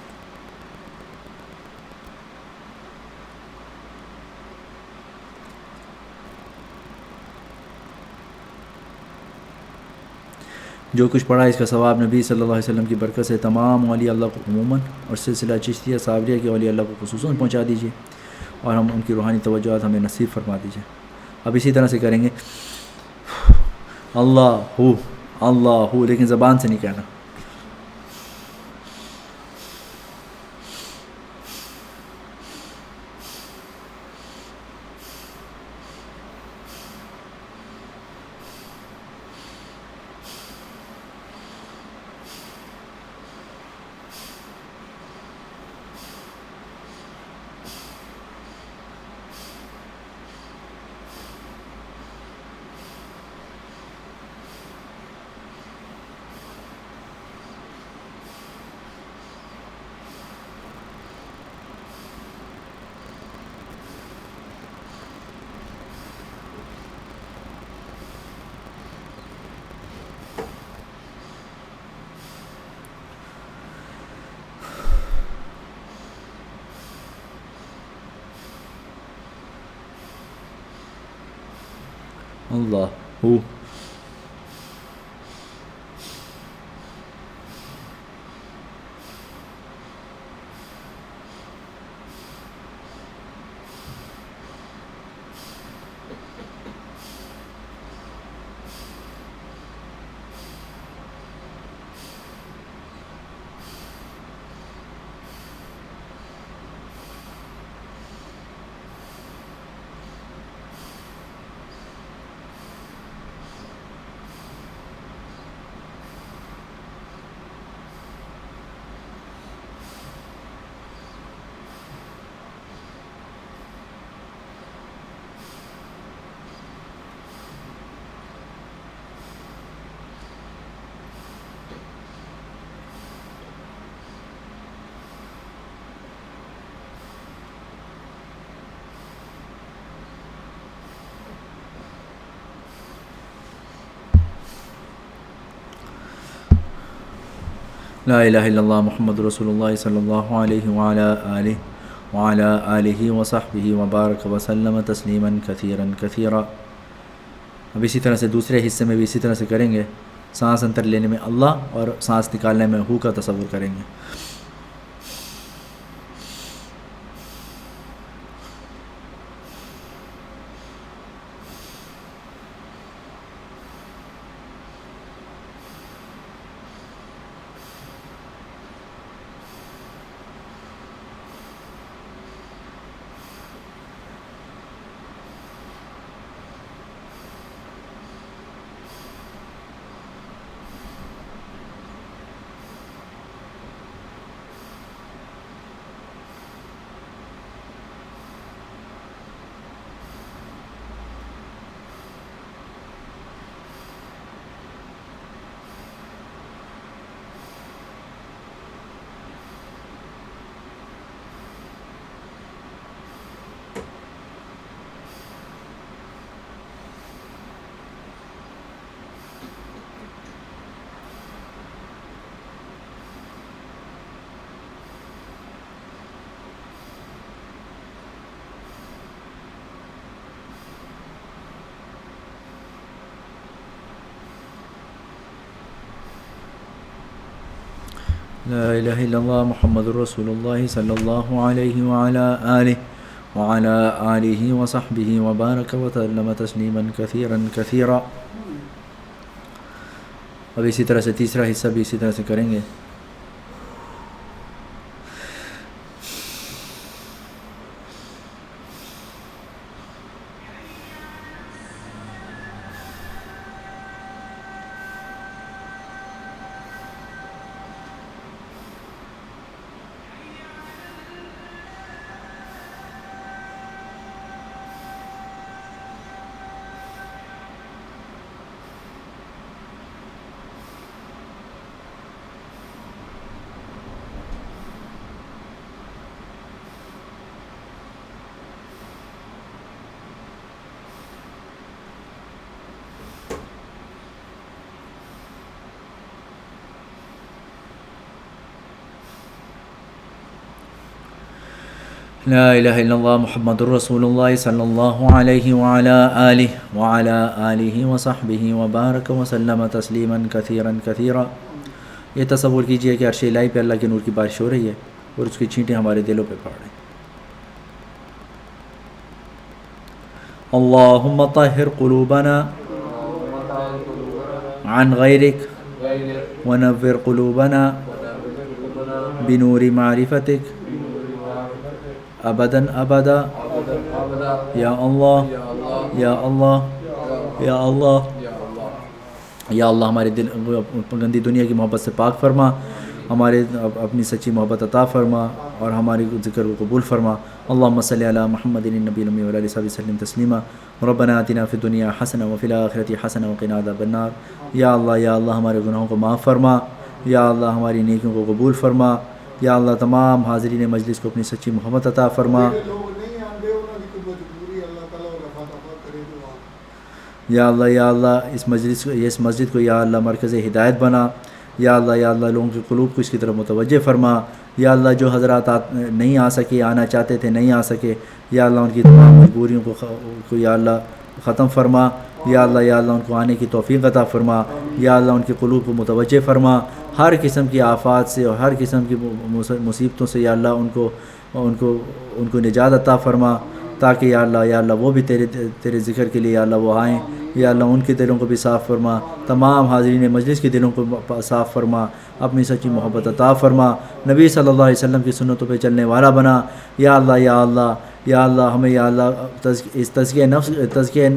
[SPEAKER 1] جو کچھ پڑھا اس کا ثواب نبی صلی اللہ علیہ وسلم کی برکت سے تمام اولیاء اللہ کو عموماً اور سلسلہ چشتیہ صابریہ کے اولیاء اللہ کو خصوصاً پہنچا دیجیے, اور ہم ان کی روحانی توجہات ہمیں نصیب فرما دیجیے. اب اسی طرح سے کریں گے اللہ ہو, لیکن زبان سے نہیں کہنا. اللہ ہو, لا الہ الا اللہ محمد رسول اللہ صلی اللہ علیہ وعلی آلہ وصحبہ وبارک وسلم تسلیما کثیرا کثیرا. اب اسی طرح سے دوسرے حصے میں بھی اسی طرح سے کریں گے. سانس اندر لینے میں اللہ اور سانس نکالنے میں ہو کا تصور کریں گے. لا الہ الا اللہ محمد رسول اللہ صلی اللہ علیہ وعلی آلہ وعلی آلہ وصحبہ وبارک وسلم تسلیما کثیرا کثیرا. اب اسی طرح سے تیسرا حصہ بھی اسی طرح سے کریں گے. لا الہ الا اللہ محمد رسول اللہ صلی اللہ علیہ وعلی آلہ وعلی آلہ وصحبہ وبارک وسلم تسلیما کثیرا کثیرا. یہ تصور کیجئے کہ عرش الہی پہ اللہ کے نور کی بارش ہو رہی ہے اور اس کی چھینٹیں ہمارے دلوں پہ پڑ رہی ہیں. اللہم طہر قلوبنا عن غیرک ونور قلوبنا بنور معرفتک ابدا ابدا یا اللہ یا اللہ یا اللہ یا اللہ. ہمارے دل گندی دنیا کی محبت سے پاک فرما, ہمارے اپنی سچی محبت عطا فرما اور ہماری ذکر کو قبول فرما. اللہم صلی علی محمد النبی الامی وعلی آلہ وسلم تسلیما. ربنا آتنا فی الدنیا حسنہ وفی الآخرۃ حسنہ وقنا عذاب النار. یا اللہ ہمارے گناہوں کو معاف فرما, یا اللہ ہماری نیکیوں کو قبول فرما, یا اللہ تمام حاضرین مجلس کو اپنی سچی محبت عطا فرما. یا اللہ اس مسجد کو یا اللہ مرکز ہدایت بنا. یا اللہ لوگوں کے قلوب کو اس کی طرف متوجہ فرما. یا اللہ جو حضرات نہیں آ سکے, آنا چاہتے تھے نہیں آ سکے, یا اللہ ان کی تمام مجبوریوں کو یا اللہ ختم فرما. یا اللہ ان کو آنے کی توفیق عطا فرما. یا اللہ ان کے قلوب کو متوجہ فرما. ہر قسم کی آفات سے اور ہر قسم کی مصیبتوں سے یا اللہ ان کو نجات عطا فرما, تاکہ یا اللہ وہ بھی تیرے ذکر کے لیے یا اللہ وہ آئیں. یا اللہ ان کے دلوں کو بھی صاف فرما, تمام حاضرین مجلس کے دلوں کو صاف فرما, اپنی سچی محبت عطا فرما, نبی صلی اللہ علیہ وسلم کی سنتوں پہ چلنے والا بنا. یا اللہ ہمیں یا اللہ اس تزکیہ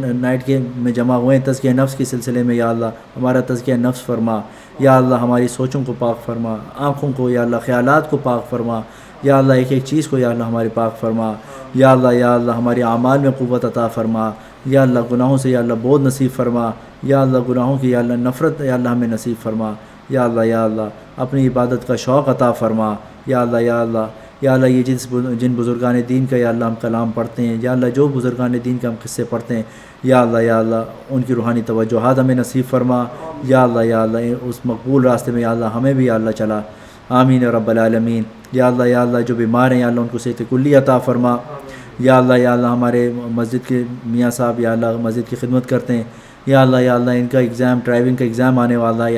[SPEAKER 1] نائٹ کے میں جمع ہوئے ہیں, تزکیہ نفس کے سلسلے میں یا اللہ ہمارا تزکیہ نفس فرما. یا اللہ ہماری سوچوں کو پاک فرما, آنکھوں کو یا اللہ خیالات کو پاک فرما. یا اللہ ایک ایک چیز کو یا اللہ ہمارے پاک فرما. یا اللہ ہمارے اعمال میں قوت عطا فرما. یا اللہ گناہوں سے یا اللہ بودھ نصیب فرما. یا اللہ گناہوں کی یا اللہ نفرت یا اللہ ہمیں نصیب فرما. یا اللہ اپنی عبادت کا شوق عطا فرما. یا اللہ یہ جن بزرگان دین کا یا اللہ ہم کلام پڑھتے ہیں, یا اللہ جو بزرگان دین کا ہم قصے پڑھتے ہیں, یا اللہ ان کی روحانی توجہات ہمیں نصیب فرما. یا اللہ اس مقبول راستے میں یا اللہ ہمیں بھی یا اللہ چلا. آمین رب العالمین. یا اللہ جو بیمار ہیں یا اللہ ان کو صحت کلی عطا فرما. یا اللہ ہمارے مسجد کے میاں صاحب یا اللہ مسجد کی خدمت کرتے ہیں. یا اللہ ان کا ایگزام ڈرائیونگ کا ایگزام آنے والا ہے.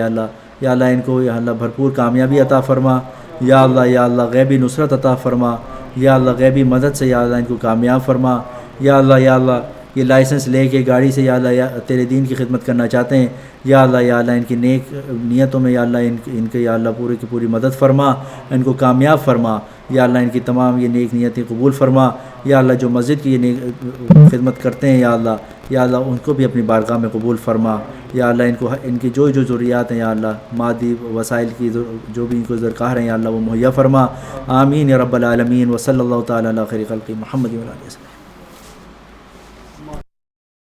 [SPEAKER 1] یا اللہ ان کو یا اللہ بھرپور کامیابی عطا فرما. یا اللہ غیبی نصرت عطا فرما. یا اللہ غیبی مدد سے یا اللہ ان کو کامیاب فرما. یا اللہ یہ لائسنس لے کے گاڑی سے یا اللہ تیرے دین کی خدمت کرنا چاہتے ہیں. یا اللہ ان کی نیک نیتوں میں یا اللہ ان کے یا اللہ پوری کی پوری مدد فرما, ان کو کامیاب فرما. یا اللہ ان کی تمام یہ نیک نیتیں قبول فرما. یا اللہ جو مسجد کی یہ نیک خدمت کرتے ہیں یا اللہ ان کو بھی اپنی بارگاہ میں قبول فرما. یا اللہ ان کی جو ضروریات ہیں یا اللہ مادی وسائل کی جو بھی ان کو درکار ہیں یا اللہ وہ مہیا فرما. آمین یا رب العالمین. وصلی اللہ تعالیٰ علی خیر خلق محمد و علیہ وسلم.